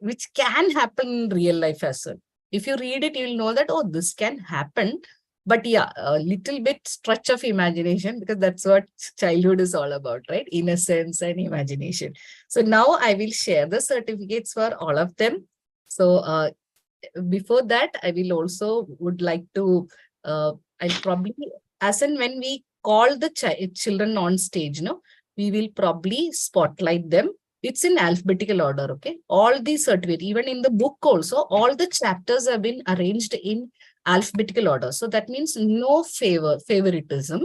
which can happen in real life as well. If you read it, you'll know that, oh, this can happen. But yeah, a little bit stretch of imagination, because that's what childhood is all about, right? Innocence and imagination. So now I will share the certificates for all of them. So before that, I will also would like to, I'll probably, as and when we call the children on stage, no, we will probably spotlight them. It's in alphabetical order, okay? All the certificate, even in the book also, all the chapters have been arranged in alphabetical order. So that means no favoritism.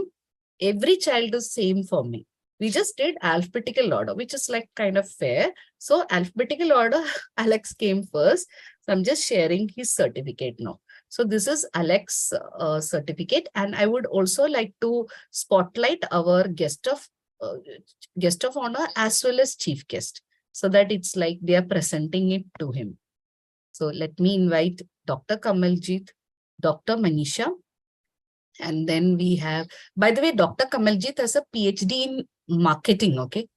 Every child is same for me. We just did alphabetical order, which is like kind of fair. So alphabetical order, Alex came first. So I'm just sharing his certificate now. So this is Alex certificate. And I would also like to spotlight our guest of honor as well as chief guest, so that it's like they are presenting it to him. So let me invite Dr. Kamaljit, Dr. Manisha, and then we have, by the way, Dr. Kamaljit has a PhD in marketing, okay?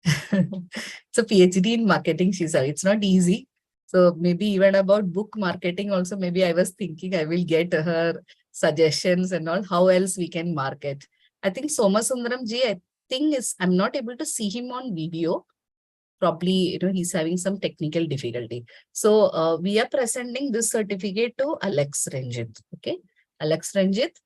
It's a PhD in marketing, she said. It's not easy. So maybe even about book marketing also, maybe I was thinking I will get her suggestions and all, how else we can market. I think Somasundaram ji, I think I'm not able to see him on video. Probably, he's having some technical difficulty. So we are presenting this certificate to Alex Ranjit, okay? Alex Ranjit,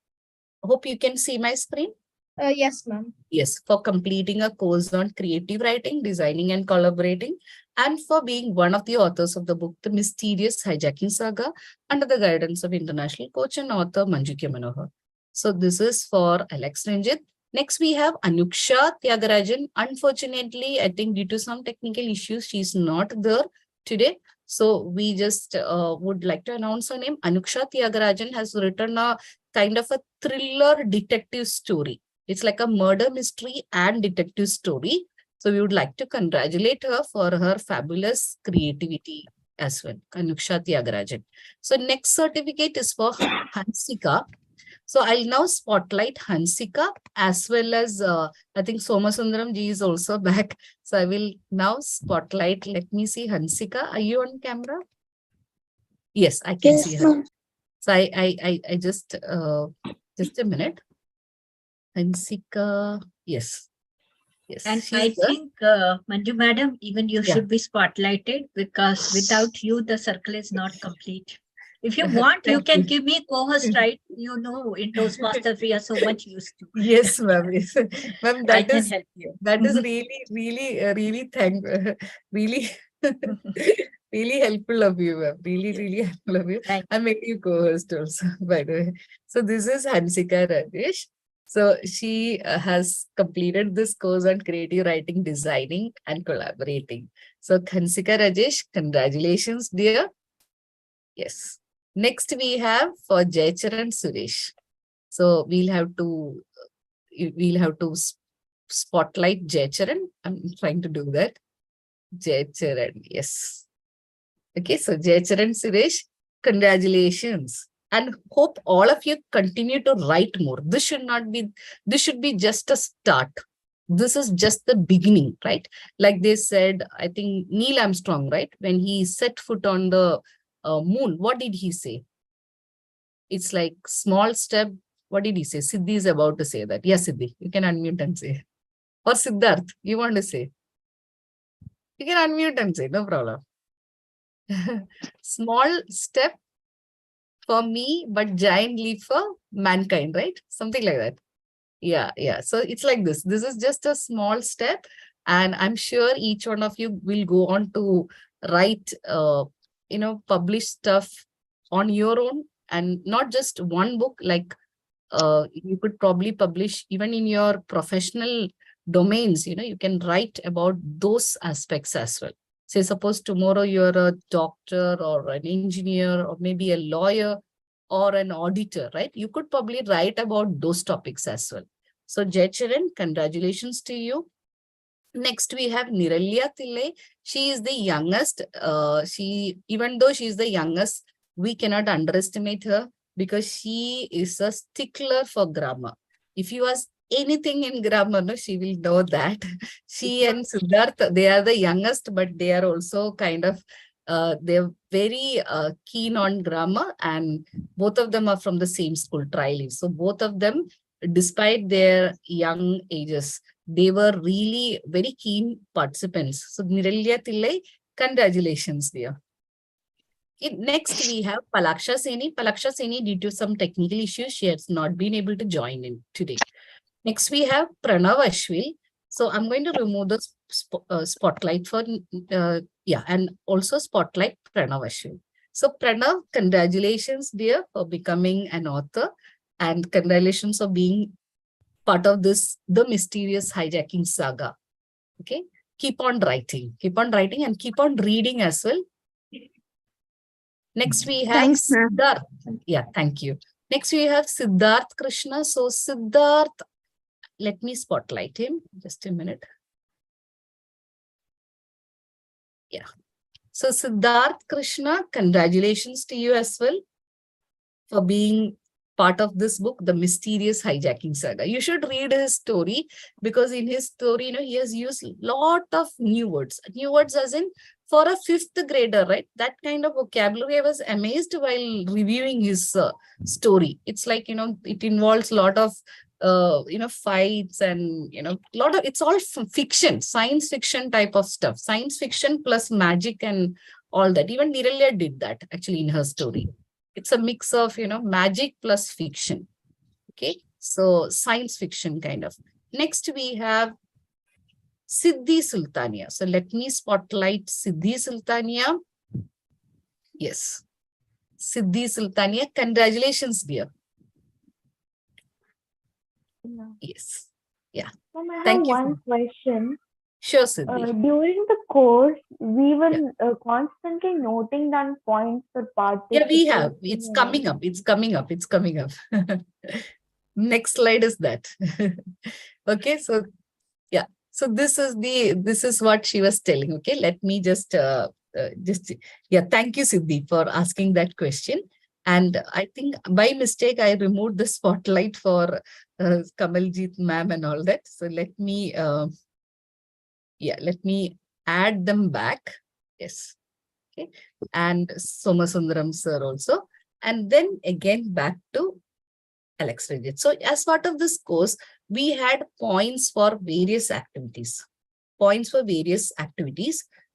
hope you can see my screen. Yes, ma'am. Yes, for completing a course on creative writing, designing and collaborating, and for being one of the authors of the book, The Mysterious Hijacking Saga, under the guidance of international coach and author Manju K Manohar. So this is for Alex Ranjit. Next, we have Anuksha Tyagarajan. Unfortunately, I think due to some technical issues, she's not there today. So we just would like to announce her name. Anuksha Tyagarajan has written a kind of a thriller detective story. It's like a murder mystery and detective story. So we would like to congratulate her for her fabulous creativity as well, Anuksha Tyagarajan. So next certificate is for Hansika. So I'll now spotlight Hansika as well as, I think Somasundaram ji is also back. So I will now spotlight, let me see Hansika. Are you on camera? Yes, I can see her. So I just a minute. Hansika, yes. Yes. And I think, Manju madam, even you should be spotlighted, because without you, the circle is not complete. If you want, you can give me co-host, right? In Toastmasters, we are so much used to. Yes, ma'am. Yes. Ma'am, I can help you. That is really really, really helpful of you, ma'am. Really helpful of you. I make you co-host also, by the way. So this is Hansika Rajesh. So she has completed this course on creative writing, designing, and collaborating. So Hansika Rajesh, congratulations, dear. Yes. Next we have for Jaicharan Suresh. So we'll have to spotlight Jaicharan. I'm trying to do that. Jaicharan, yes. Okay, so Jaicharan Suresh, congratulations. And hope all of you continue to write more. This should be just a start. This is just the beginning, right? Like they said, I think Neil Armstrong, right? When he set foot on the moon, what did he say? It's like small step. What did he say? Siddhi is about to say that. Yes, Siddhi, you can unmute and say. Or Siddharth, you want to say? You can unmute and say, no problem. Small step for me, but giant leap for mankind, right? Something like that. Yeah. So it's like this. This is just a small step. And I'm sure each one of you will go on to write, publish stuff on your own, and not just one book. Like you could probably publish even in your professional domains. You can write about those aspects as well. Say, suppose tomorrow you're a doctor or an engineer or maybe a lawyer or an auditor, right? You could probably write about those topics as well. So Jaicharan, congratulations to you. Next, we have Niralya Tille. She is the youngest. Even though she is the youngest, we cannot underestimate her because she is a stickler for grammar. If you ask anything in grammar, no, she will know that. She and Siddharth, they are the youngest, but they are also kind of, they're very keen on grammar, and both of them are from the same school, Tri-Leaf. So both of them, despite their young ages, they were really very keen participants. So Niralya Tillai, congratulations, dear. Next, we have Palaksha Seni. Palaksha Seni, due to some technical issues, she has not been able to join in today. Next, we have Pranav Ashwil. So I'm going to remove the spotlight for, and also spotlight Pranav Ashwil. So Pranav, congratulations, dear, for becoming an author, and congratulations for being part of this, the mysterious hijacking saga. Okay, keep on writing and keep on reading as well. Next, we have Thanks, ma'am. Siddharth. Yeah, thank you. Next, we have Siddharth Krishna. So Siddharth, let me spotlight him. Just a minute. Yeah. So Siddharth Krishna, congratulations to you as well for being part of this book, The Mysterious Hijacking Saga. You should read his story, because in his story, he has used a lot of new words as in for a 5th grader, right? That kind of vocabulary. I was amazed while reviewing his story. It's like, it involves a lot of, fights and, it's all fiction, science fiction type of stuff, science fiction plus magic and all that. Even Niralya did that actually in her story. It's a mix of, magic plus fiction. Okay. So science fiction kind of. Next, we have Siddhi Sultania. So let me spotlight Siddhi Sultania. Yes. Siddhi Sultania, congratulations, dear. Yes. Yeah. Ma'am, I have Thank you. one question. Sure, Siddhi. During the course, we were constantly noting down points for participants. Yeah, we have. It's coming up. It's coming up. It's coming up. Next slide is that. Okay, so yeah. So this is what she was telling. Okay, let me just thank you, Siddhi, for asking that question. And I think by mistake I removed the spotlight for Kamaljit ma'am and all that. So let me add them back. Yes. Okay. And Somasundaram sir also. And then again back to Alex Ranjit. So as part of this course, we had points for various activities.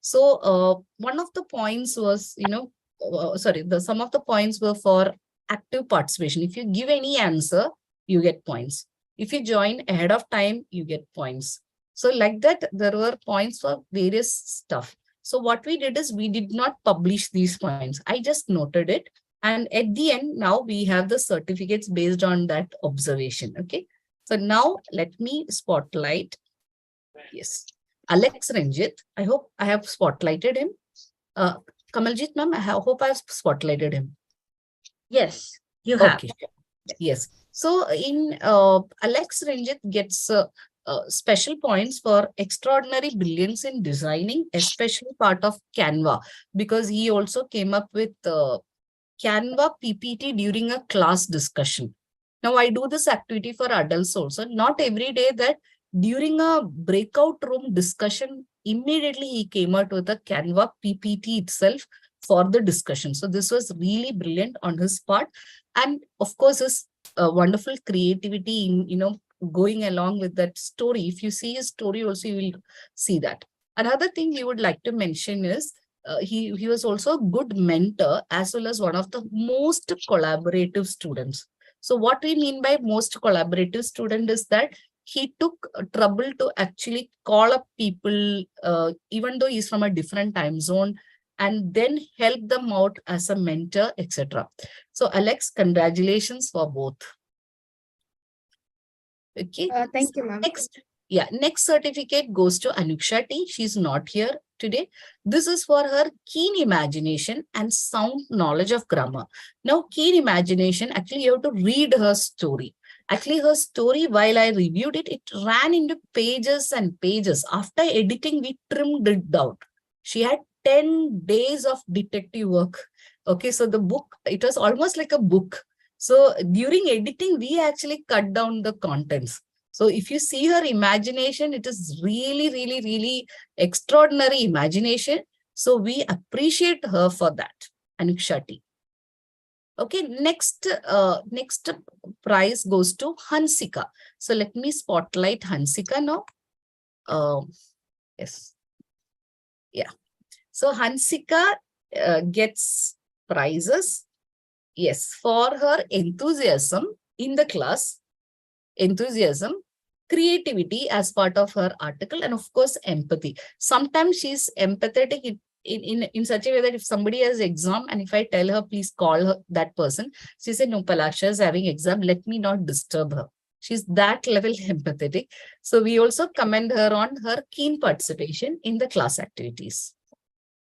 So one of the points was, some of the points were for active participation. If you give any answer, you get points. If you join ahead of time, you get points. So like that, there were points for various stuff. So what we did is we did not publish these points. I just noted it. And at the end, now we have the certificates based on that observation. Okay. So now let me spotlight. Yes. Alex Ranjit. I hope I have spotlighted him. Kamaljit ma'am, I hope I have spotlighted him. Yes, you have. Okay. Yes. So in Alex Ranjit gets special points for extraordinary brilliance in designing, especially part of Canva, because he also came up with Canva PPT during a class discussion. Now I do this activity for adults also. Not every day that during a breakout room discussion, immediately he came out with a Canva PPT itself for the discussion. So this was really brilliant on his part. And of course, his wonderful creativity in, going along with that story. If you see his story also, you will see that. Another thing we would like to mention is he was also a good mentor as well as one of the most collaborative students. So what we mean by most collaborative student is that he took trouble to actually call up people, even though he's from a different time zone, and then help them out as a mentor, etc. So Alex, congratulations for both. Okay. Thank you, ma'am. Next certificate goes to Anuksha T. She's not here today. This is for her keen imagination and sound knowledge of grammar. Now, keen imagination, actually you have to read her story. Actually, her story, while I reviewed it, it ran into pages and pages. After editing, we trimmed it down. She had 10 days of detective work. Okay, so the book, it was almost like a book. So during editing, we actually cut down the contents. So if you see her imagination, it is really, really, really extraordinary imagination. So we appreciate her for that, Anuksha T. Okay, next prize goes to Hansika. So let me spotlight Hansika now. Yes. Yeah. So Hansika gets prizes. Yes, for her enthusiasm in the class, enthusiasm, creativity as part of her article, and of course, empathy. Sometimes she's empathetic in such a way that if somebody has exam and if I tell her, please call her, that person, she said, no, Palaksha is having exam, let me not disturb her. She's that level empathetic. So we also commend her on her keen participation in the class activities.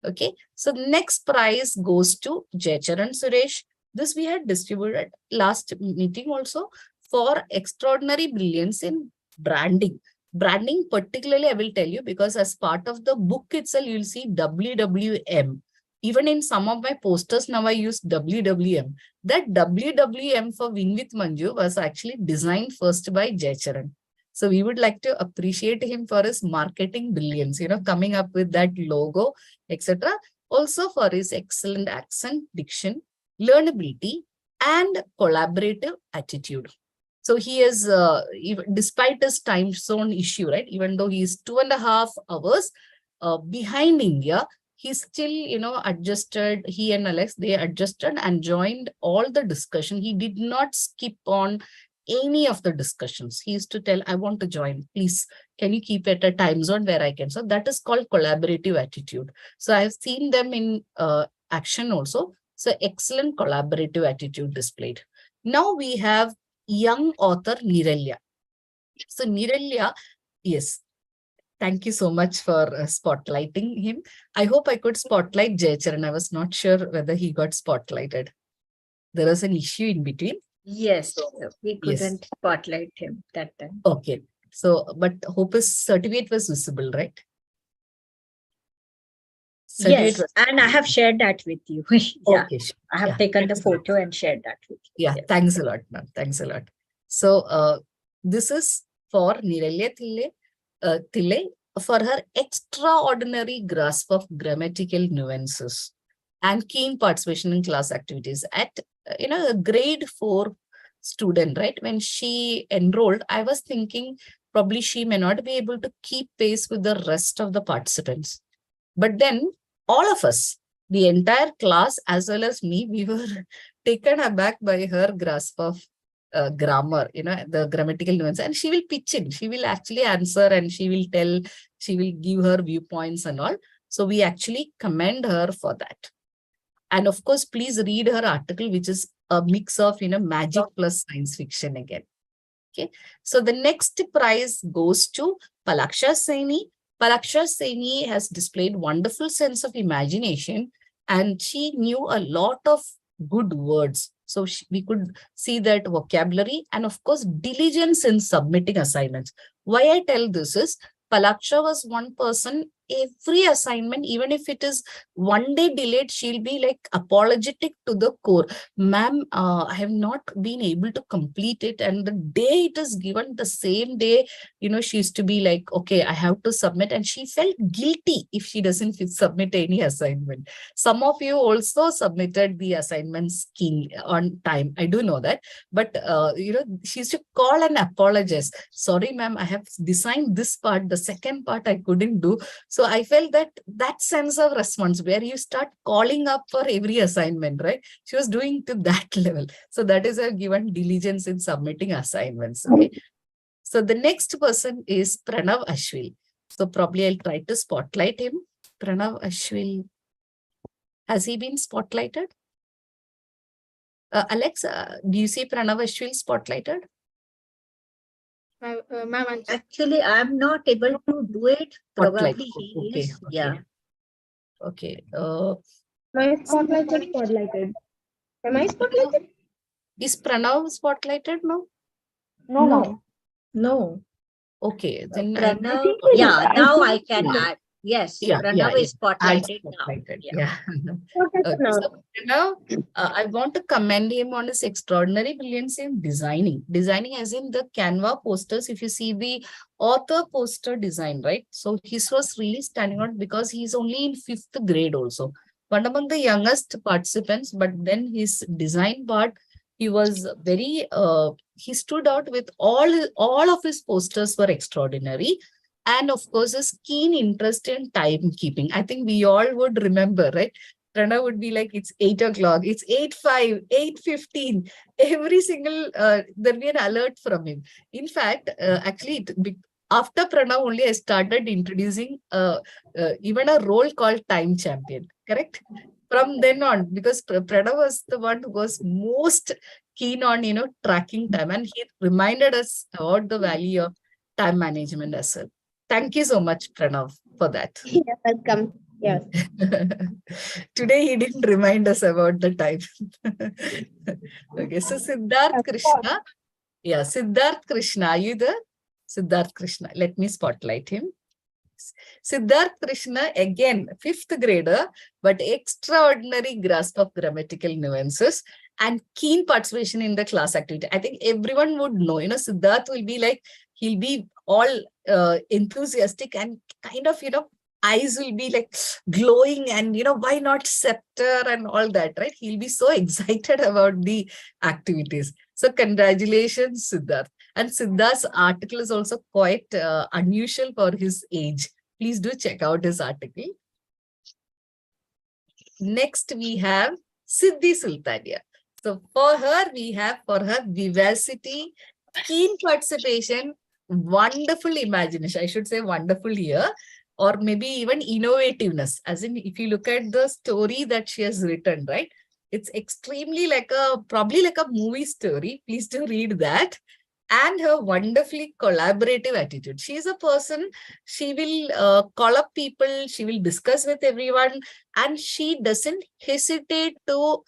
Okay, so the next prize goes to Jaicharan Suresh. This we had distributed last meeting also for extraordinary brilliance in branding. Branding particularly, I will tell you, because as part of the book itself, you'll see WWM. Even in some of my posters now, I use WWM. That WWM for Win with Manju was actually designed first by Jaicharan. So we would like to appreciate him for his marketing brilliance, coming up with that logo, etc. Also for his excellent accent, diction, learnability, and collaborative attitude. So he is, even despite his time zone issue, right? Even though he is 2.5 hours behind India, he still, adjusted. He and Alex, they adjusted and joined all the discussion. He did not skip on any of the discussions. He used to tell, I want to join. Please, can you keep at a time zone where I can? So that is called collaborative attitude. So I've seen them in action also. So excellent collaborative attitude displayed. Now we have young author Niralya. So Niralya, yes, thank you so much for spotlighting him. I hope I could spotlight Jaicharan. I was not sure whether he got spotlighted. There was an issue in between. Yes, So, we couldn't spotlight him that time. Okay. So, but hope his certificate was visible, right? Yes, and I have shared that with you. Yeah, okay. I have taken the photo and shared that with you. Yeah, thanks a lot, ma'am. Thanks a lot. So, this is for Niralya Thille for her extraordinary grasp of grammatical nuances and keen participation in class activities at, a grade 4 student, right? When she enrolled, I was thinking probably she may not be able to keep pace with the rest of the participants. But then all of us, the entire class as well as me, we were taken aback by her grasp of grammar, the grammatical nuance, and she will pitch in. She will actually answer and she will tell, she will give her viewpoints and all. So we actually commend her for that. And of course, please read her article, which is a mix of, magic plus science fiction again. Okay. So the next prize goes to Palaksha Saini. Palaksha Saini has displayed wonderful sense of imagination and she knew a lot of good words. So we could see that vocabulary and of course, diligence in submitting assignments. Why I tell this is Palaksha was one person, every assignment, even if it is one day delayed, she'll be like apologetic to the core. Ma'am, I have not been able to complete it. And the day it is given, the same day, she used to be like, okay, I have to submit. And she felt guilty if she doesn't submit any assignment. Some of you also submitted the assignments on time. I do know that. But, she used to call and apologize. Sorry, ma'am, I have designed this part. The second part I couldn't do. So I felt that sense of response where you start calling up for every assignment, right? She was doing to that level. So that is a given diligence in submitting assignments. Okay. So the next person is Pranav Ashwil. So probably I'll try to spotlight him. Pranav Ashwil. Has he been spotlighted? Alex, do you see Pranav Ashwil spotlighted? Actually, I'm not able to do it. Probably he is. Okay. Yeah. Okay. My spotlight is spotlighted. Am I spotlighted? Is Pranav spotlighted now? No. Okay. Then Pranav, now I can add. Yes, Pranav is spotlighted now. Yeah. So Pranav, I want to commend him on his extraordinary brilliance in designing. Designing as in the Canva posters. If you see the author poster design, right? So his was really standing out because he's only in 5th grade also. One among the youngest participants, but then his design part, he was very, he stood out with all of his posters were extraordinary. And of course, his keen interest in timekeeping. I think we all would remember, right? Pranav would be like, it's 8 o'clock, it's 8:05, 8:15. Every single, there'll be an alert from him. In fact, actually, after Pranav only, I started introducing even a role called time champion, correct? From then on, because Pranav was the one who was most keen on, tracking time, and he reminded us about the value of time management as well. Thank you so much, Pranav, for that. You're welcome. Yes. Today he didn't remind us about the time. Okay, so Siddharth Of Krishna. Yeah, Siddharth Krishna, are you there? Siddharth Krishna, let me spotlight him. Siddharth Krishna, again, 5th grader, but extraordinary grasp of grammatical nuances and keen participation in the class activity. I think everyone would know, Siddharth will be like, he'll be all enthusiastic and kind of, eyes will be like glowing and, why not scepter and all that, right? He'll be so excited about the activities. So congratulations, Siddharth. And Siddharth's article is also quite unusual for his age. Please do check out his article. Next, we have Siddhi Sultania. So for her vivacity, keen participation, wonderful imagination. I should say wonderful here, or maybe even innovativeness. As in, if you look at the story that she has written, right? It's extremely probably like a movie story. Please do read that. And her wonderfully collaborative attitude. She is a person, she will call up people, she will discuss with everyone, and she doesn't hesitate to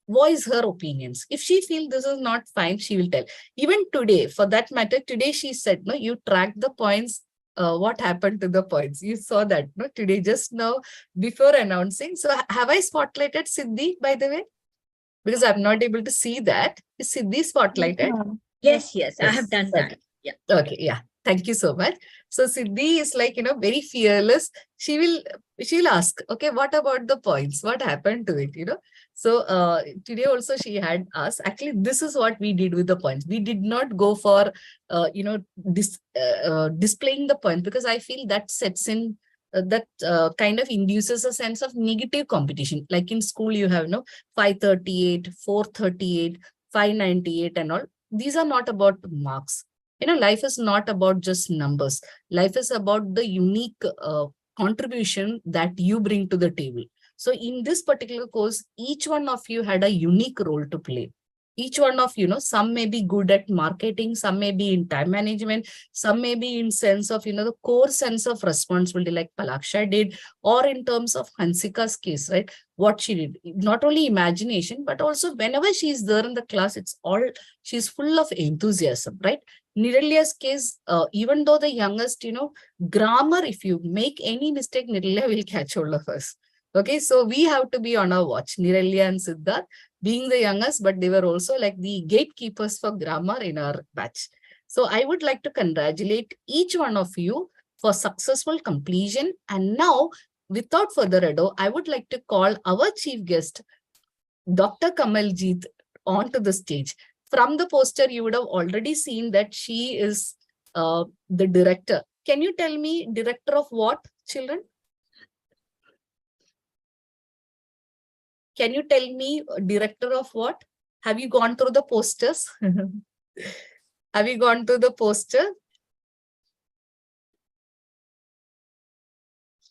voice her opinions. If she feels this is not fine, she will tell. Even today, for that matter, today she said, no, you track the points. What happened to the points? You saw that, no? Today, just now, before announcing. So have I spotlighted Siddhi, by the way? Because I'm not able to see that. Is Siddhi spotlighted? Yes, I have done that. Yeah. Okay, yeah. Thank you so much. So Siddhi is like, very fearless. She'll ask, okay, what about the points? What happened to it, So today also she had asked, actually, this is what we did with the points. We did not go for, displaying the points, because I feel that sets in, that kind of induces a sense of negative competition. Like in school, you have, 538, 438, 598 and all. These are not about marks. Life is not about just numbers. Life is about the unique contribution that you bring to the table. So in this particular course, each one of you had a unique role to play. Each one of some may be good at marketing, some may be in time management, some may be in sense of, the core sense of responsibility like Palaksha did, or in terms of Hansika's case, right? What she did, not only imagination, but also whenever she's there in the class, she's full of enthusiasm, right? Niralya's case, even though the youngest, grammar, if you make any mistake, Niralya will catch hold of us. Okay, so we have to be on our watch. Niralya and Siddharth, being the youngest, but they were also like the gatekeepers for grammar in our batch. So I would like to congratulate each one of you for successful completion. And now, without further ado, I would like to call our chief guest, Dr. Kamaljeet, onto the stage. From the poster, you would have already seen that she is the director. Can you tell me director of what, children? Can you tell me director of what? Have you gone through the posters? Have you gone through the poster?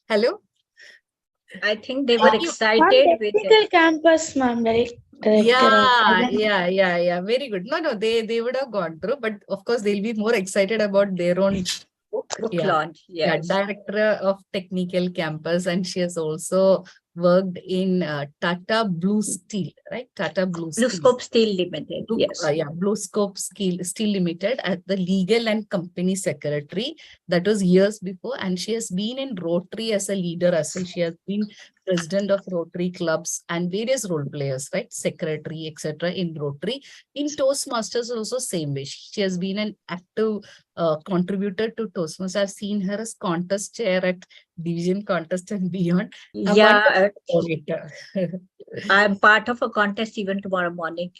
Hello? I think they were excited with it. Campus, ma'am. Yeah. Very good. No, they would have gone through, but of course they'll be more excited about their own book launch. Yes. Yeah, director of technical campus, and she has also worked in Tata Blue Steel, right? Tata Blue Scope Steel Limited. Yes. Blue Scope Steel Limited as the legal and company secretary. That was years before, and she has been in Rotary as a leader as well. She has been president of Rotary clubs and various role players, right? Secretary, etc. in Rotary. In Toastmasters also same way. She has been an active contributor to Toastmasters. I've seen her as contest chair at division contest and beyond. I'm part of a contest even tomorrow morning.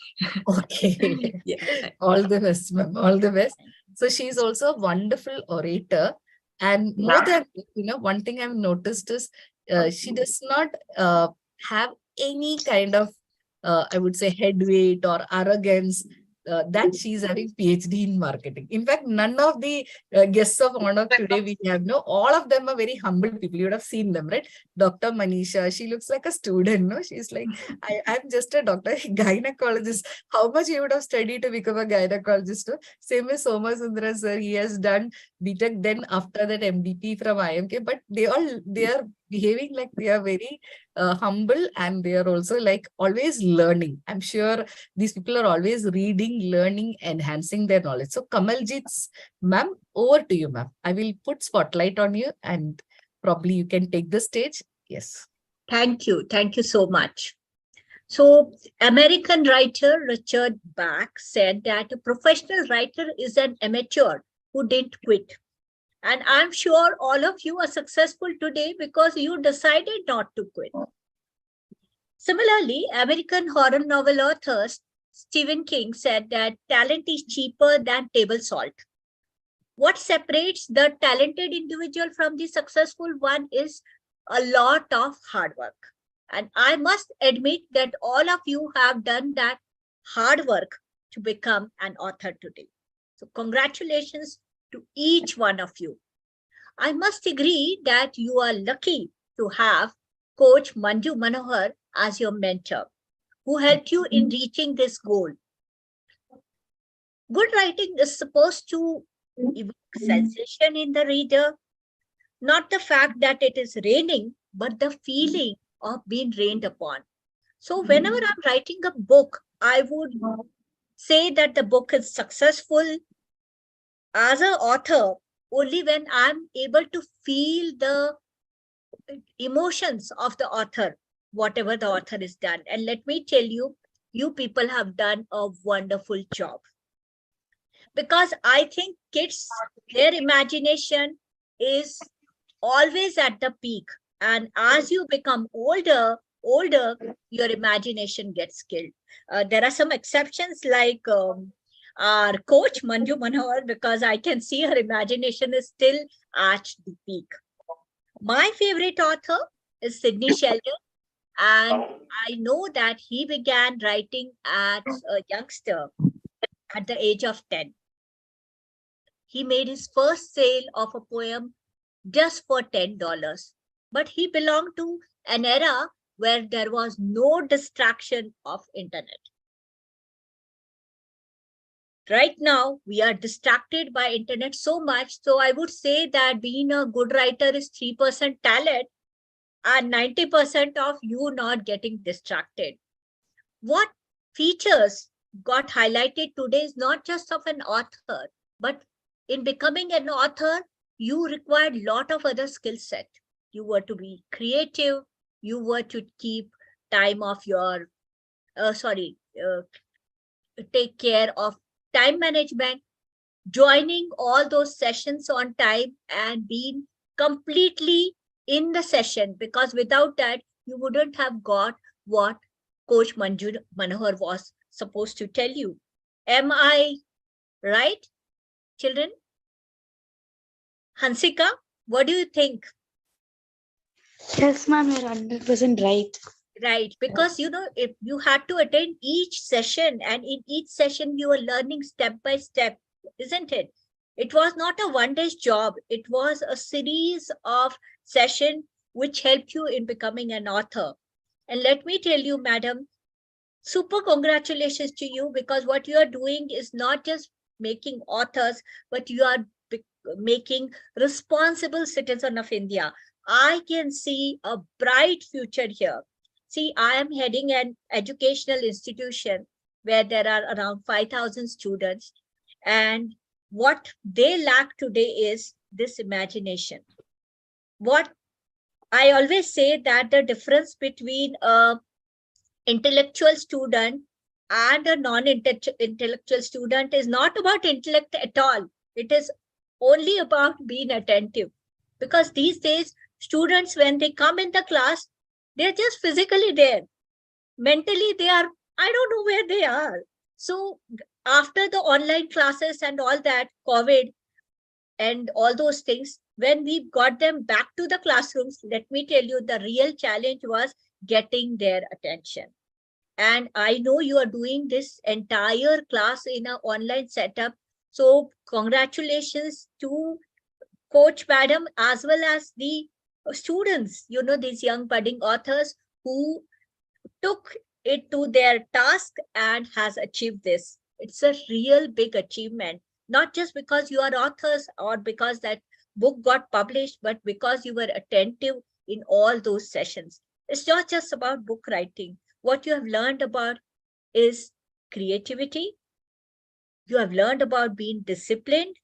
Okay. Yeah. All the best, ma'am. All the best. So she's also a wonderful orator. And more than, one thing I've noticed is she does not have any kind of, I would say, head weight or arrogance, that she's having PhD in marketing. In fact, none of the guests of honor today we have, no, all of them are very humble people. You would have seen them, right? Dr. Manisha, she looks like a student, no? She's like, I'm just a doctor, gynecologist. How much you would have studied to become a gynecologist? No? Same with Soma Sundara sir, he has done BTech, then after that MDP from IMK, but they are behaving like they are very humble, and they are also like always learning. I'm sure these people are always reading, learning, enhancing their knowledge. So Kamaljit's, ma'am, over to you, ma'am. I will put spotlight on you and probably you can take the stage. Yes. Thank you. Thank you so much. So American writer Richard Bach said that a professional writer is an amateur who didn't quit. And I'm sure all of you are successful today because you decided not to quit. Similarly, American horror novel author Stephen King said that talent is cheaper than table salt. What separates the talented individual from the successful one is a lot of hard work. And I must admit that all of you have done that hard work to become an author today. So congratulations to each one of you. I must agree that you are lucky to have Coach Manju Manohar as your mentor, who helped you in reaching this goal. Good writing is supposed to evoke sensation in the reader, not the fact that it is raining, but the feeling of being rained upon. So whenever I'm writing a book, I would say that the book is successful as an author only when I'm able to feel the emotions of the author, whatever the author has done. And let me tell you, you people have done a wonderful job. Because I think kids, their imagination is always at the peak. And as you become older, your imagination gets killed. There are some exceptions like our coach Manju Manohar, because I can see her imagination is still at the peak. My favorite author is Sidney Sheldon, and I know that he began writing as a youngster at the age of 10. He made his first sale of a poem just for $10. But he belonged to an era where there was no distraction of internet. Right now, we are distracted by internet so much. So I would say that being a good writer is 3% talent and 90% of you not getting distracted. What features got highlighted today is not just of an author, but in becoming an author, you required a lot of other skill set. You were to be creative. You were to keep time of your, take care of time management, joining all those sessions on time and being completely in the session, because without that, you wouldn't have got what Coach Manju Manohar was supposed to tell you. Am I right, children? Hansika, what do you think? Yes, ma'am, you're 100% right. Right, because if you had to attend each session, and in each session you were learning step by step, isn't it? It was not a one-day job. It was a series of sessions which helped you in becoming an author. And let me tell you, madam, super congratulations to you, because what you are doing is not just making authors, but you are making responsible citizens of India. I can see a bright future here. See, I am heading an educational institution where there are around 5,000 students, and what they lack today is this imagination. What I always say that the difference between a intellectual student and a non-intellectual student is not about intellect at all. It is only about being attentive. Because these days, students, when they come in the class, they're just physically there. Mentally, they are, I don't know where they are. So after the online classes and all that, COVID and all those things, when we got them back to the classrooms, let me tell you, the real challenge was getting their attention. And I know you are doing this entire class in an online setup. So congratulations to Coach Madam, as well as the students, these young budding authors who took it to their task and has achieved this. It's a real big achievement, not just because you are authors or because that book got published, but because you were attentive in all those sessions. It's not just about book writing. What you have learned about is creativity. You have learned about being disciplined.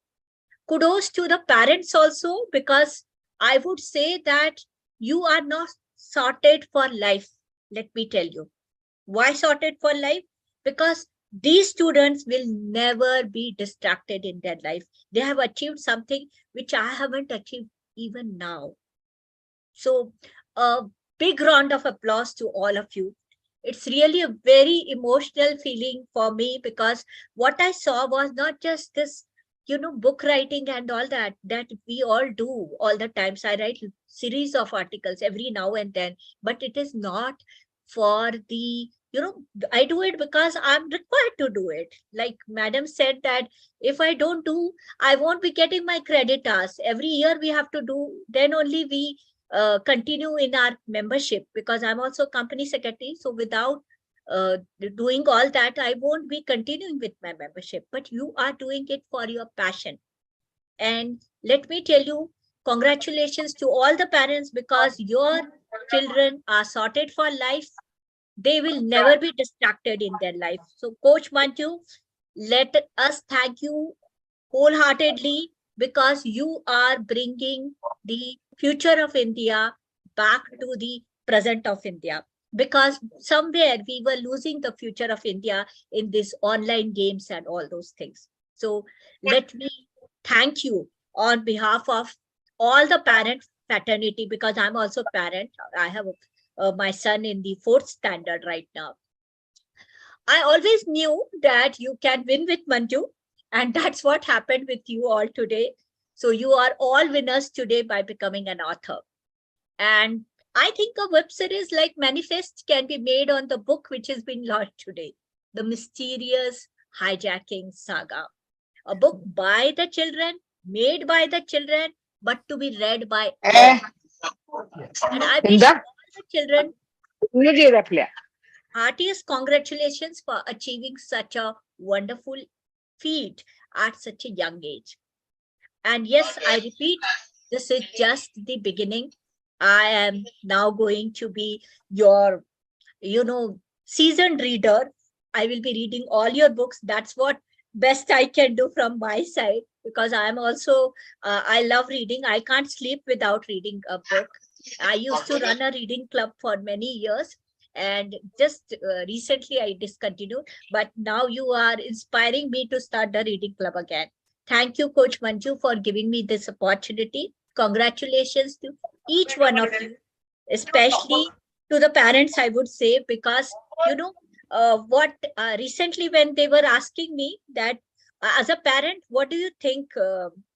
Kudos to the parents also, because I would say that you are not sorted for life. Let me tell you. Why sorted for life? Because these students will never be distracted in their life. They have achieved something which I haven't achieved even now. So a big round of applause to all of you. It's really a very emotional feeling for me, because what I saw was not just this, book writing and all that we all do all the time. So I write series of articles every now and then, but it is not for the, I do it because I'm required to do it. Like Madam said that if I don't do, I won't be getting my credit hours. Every year we have to do, then only we continue in our membership, because I'm also company secretary. So without doing all that, I won't be continuing with my membership. But you are doing it for your passion. And let me tell you, congratulations to all the parents, because your children are sorted for life. They will never be distracted in their life. So Coach Manju, let us thank you wholeheartedly, because you are bringing the future of India back to the present of India. Because somewhere we were losing the future of India in these online games and all those things. So let me thank you on behalf of all the parent fraternity, because I'm also a parent. I have my son in the 4th standard right now. I always knew that you can win with Manju, and that's what happened with you all today. So you are all winners today by becoming an author. And I think a web series like Manifest can be made on the book which has been launched today, The Mysterious Hijacking Saga. A book by the children, made by the children, but to be read by all. And I wish all the children heartiest congratulations for achieving such a wonderful feat at such a young age. And yes, I repeat, this is just the beginning. I am now going to be your, seasoned reader. I will be reading all your books. That's what best I can do from my side, because I am also, I love reading. I can't sleep without reading a book. I used to run a reading club for many years, and just recently I discontinued, but now you are inspiring me to start the reading club again. Thank you, Coach Manju, for giving me this opportunity. Congratulations to each one of you, especially to the parents, I would say, because, recently when they were asking me that, as a parent, what do you think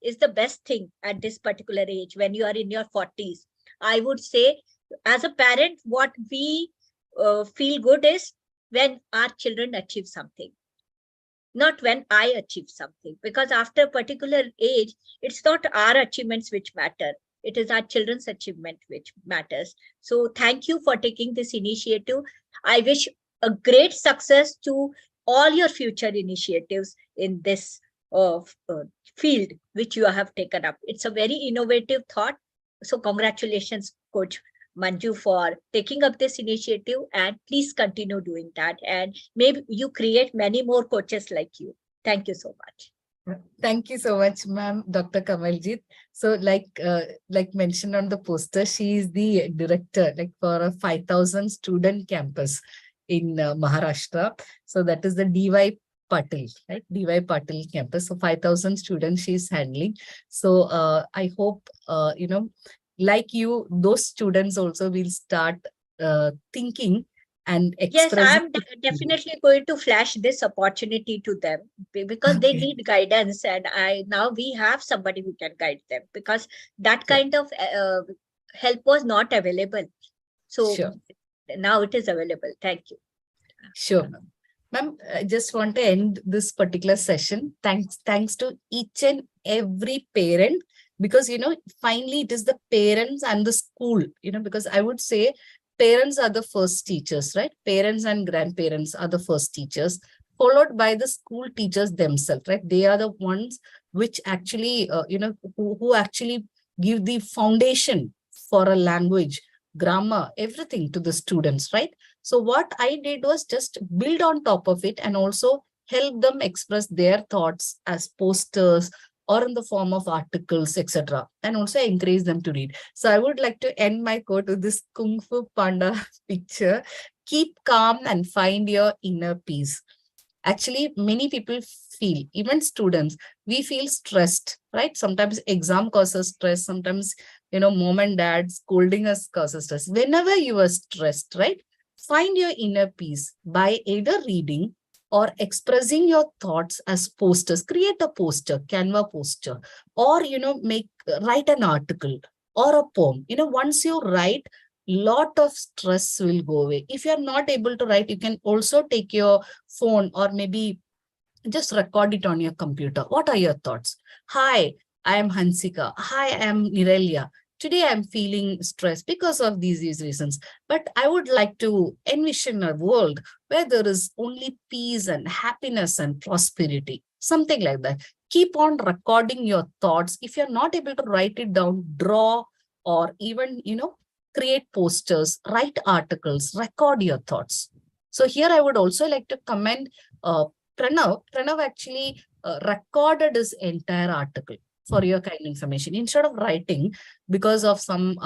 is the best thing at this particular age when you are in your 40s? I would say, as a parent, what we feel good is when our children achieve something, not when I achieve something, because after a particular age, it's not our achievements which matter. It is our children's achievement which matters. So thank you for taking this initiative. I wish a great success to all your future initiatives in this field which you have taken up. It's a very innovative thought. So congratulations, Coach Manju, for taking up this initiative, and please continue doing that. And maybe you create many more coaches like you. Thank you so much. Thank you so much, ma'am, Dr. Kamaljit. So like mentioned on the poster, she is the director for a 5,000 student campus in Maharashtra. So that is the DY Patil, right? DY Patil campus. So 5,000 students she is handling. So I hope, like you, those students also will start thinking and expressing. Yes, I'm definitely going to flash this opportunity to them, because they need guidance, and now we have somebody who can guide them, because that kind of help was not available. So now it is available. Thank you. Sure, ma'am. Ma'am, I just want to end this particular session. Thanks to each and every parent, because, finally it is the parents and the school, because I would say parents are the first teachers, right? Parents and grandparents are the first teachers, followed by the school teachers themselves, right? They are the ones which actually, who actually give the foundation for a language, grammar, everything to the students, right? So what I did was just build on top of it and also help them express their thoughts as posters or in the form of articles, etc. And also encourage them to read. So I would like to end my quote with this Kung Fu Panda picture. Keep calm and find your inner peace. Actually, many people feel, even students, we feel stressed, right? Sometimes exam causes stress. Sometimes, mom and dad scolding us causes stress. Whenever you are stressed, right? Find your inner peace by either reading or expressing your thoughts as posters. Create a poster, Canva poster, or, write an article or a poem. Once you write, lot of stress will go away. If you're not able to write, you can also take your phone or maybe just record it on your computer. What are your thoughts? Hi, I am Hansika. Hi, I am Nirelia. Today I'm feeling stressed because of these reasons. But I would like to envision a world where there is only peace and happiness and prosperity. Something like that. Keep on recording your thoughts. If you're not able to write it down, draw, or even, create posters, write articles, record your thoughts. So here I would also like to commend Pranav. Pranav actually recorded his entire article for your kind information instead of writing, because of some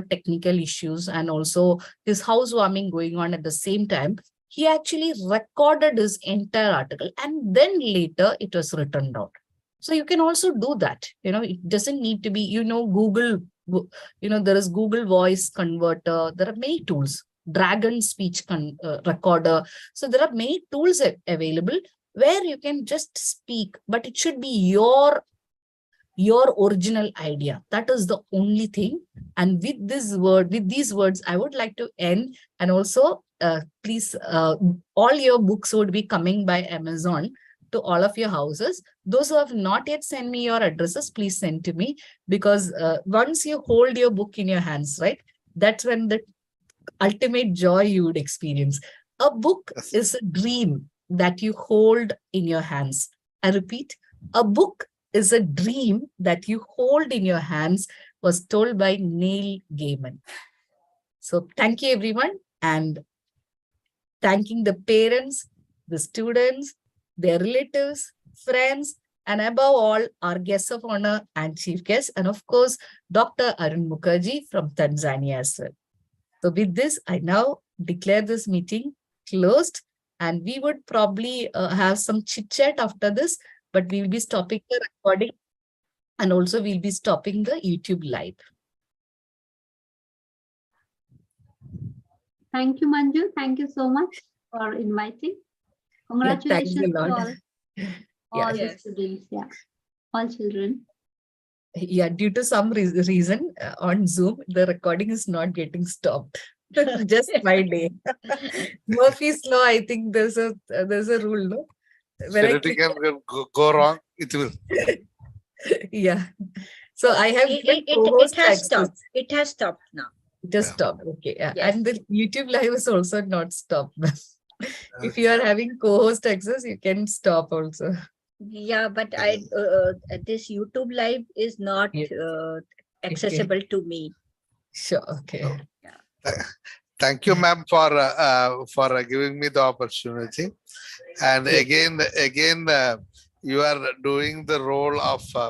technical issues and also his housewarming going on at the same time. He actually recorded his entire article and then later it was written down. So you can also do that. It doesn't need to be, Google, there is Google Voice Converter. There are many tools, Dragon Speech Recorder. So there are many tools available where you can just speak, but it should be your original idea. That is the only thing. And with these words, I would like to end. And also, please, all your books would be coming by Amazon to all of your houses. Those who have not yet sent me your addresses, please send to me, because once you hold your book in your hands, right, that's when the ultimate joy you would experience. A book is a dream that you hold in your hands. I repeat, a book is a dream that you hold in your hands, was told by Neil Gaiman. So thank you, everyone, and thanking the parents, the students, their relatives, friends, and above all, our guests of honor and chief guests, and of course, Dr. Arun Mukherjee from Tanzania as well. So with this, I now declare this meeting closed, and we would probably have some chit chat after this, but we will be stopping the recording and also we'll be stopping the YouTube live. Thank you, Manju. Thank you so much for inviting. Congratulations to all the students, all children. Yeah, due to some reason on Zoom, the recording is not getting stopped. Just my day. Murphy's law, I think there's a rule, no? When anything can go wrong, it will. Yeah. So I have it has stopped. It has stopped now. It has stopped. Okay. Yeah. Yes. And the YouTube live is also not stopped. If you are having co-host access, you can stop also. Yeah, but this YouTube live is not accessible to me. Sure. Okay. Yeah. Thank you, ma'am, for giving me the opportunity. And again, you are doing the role of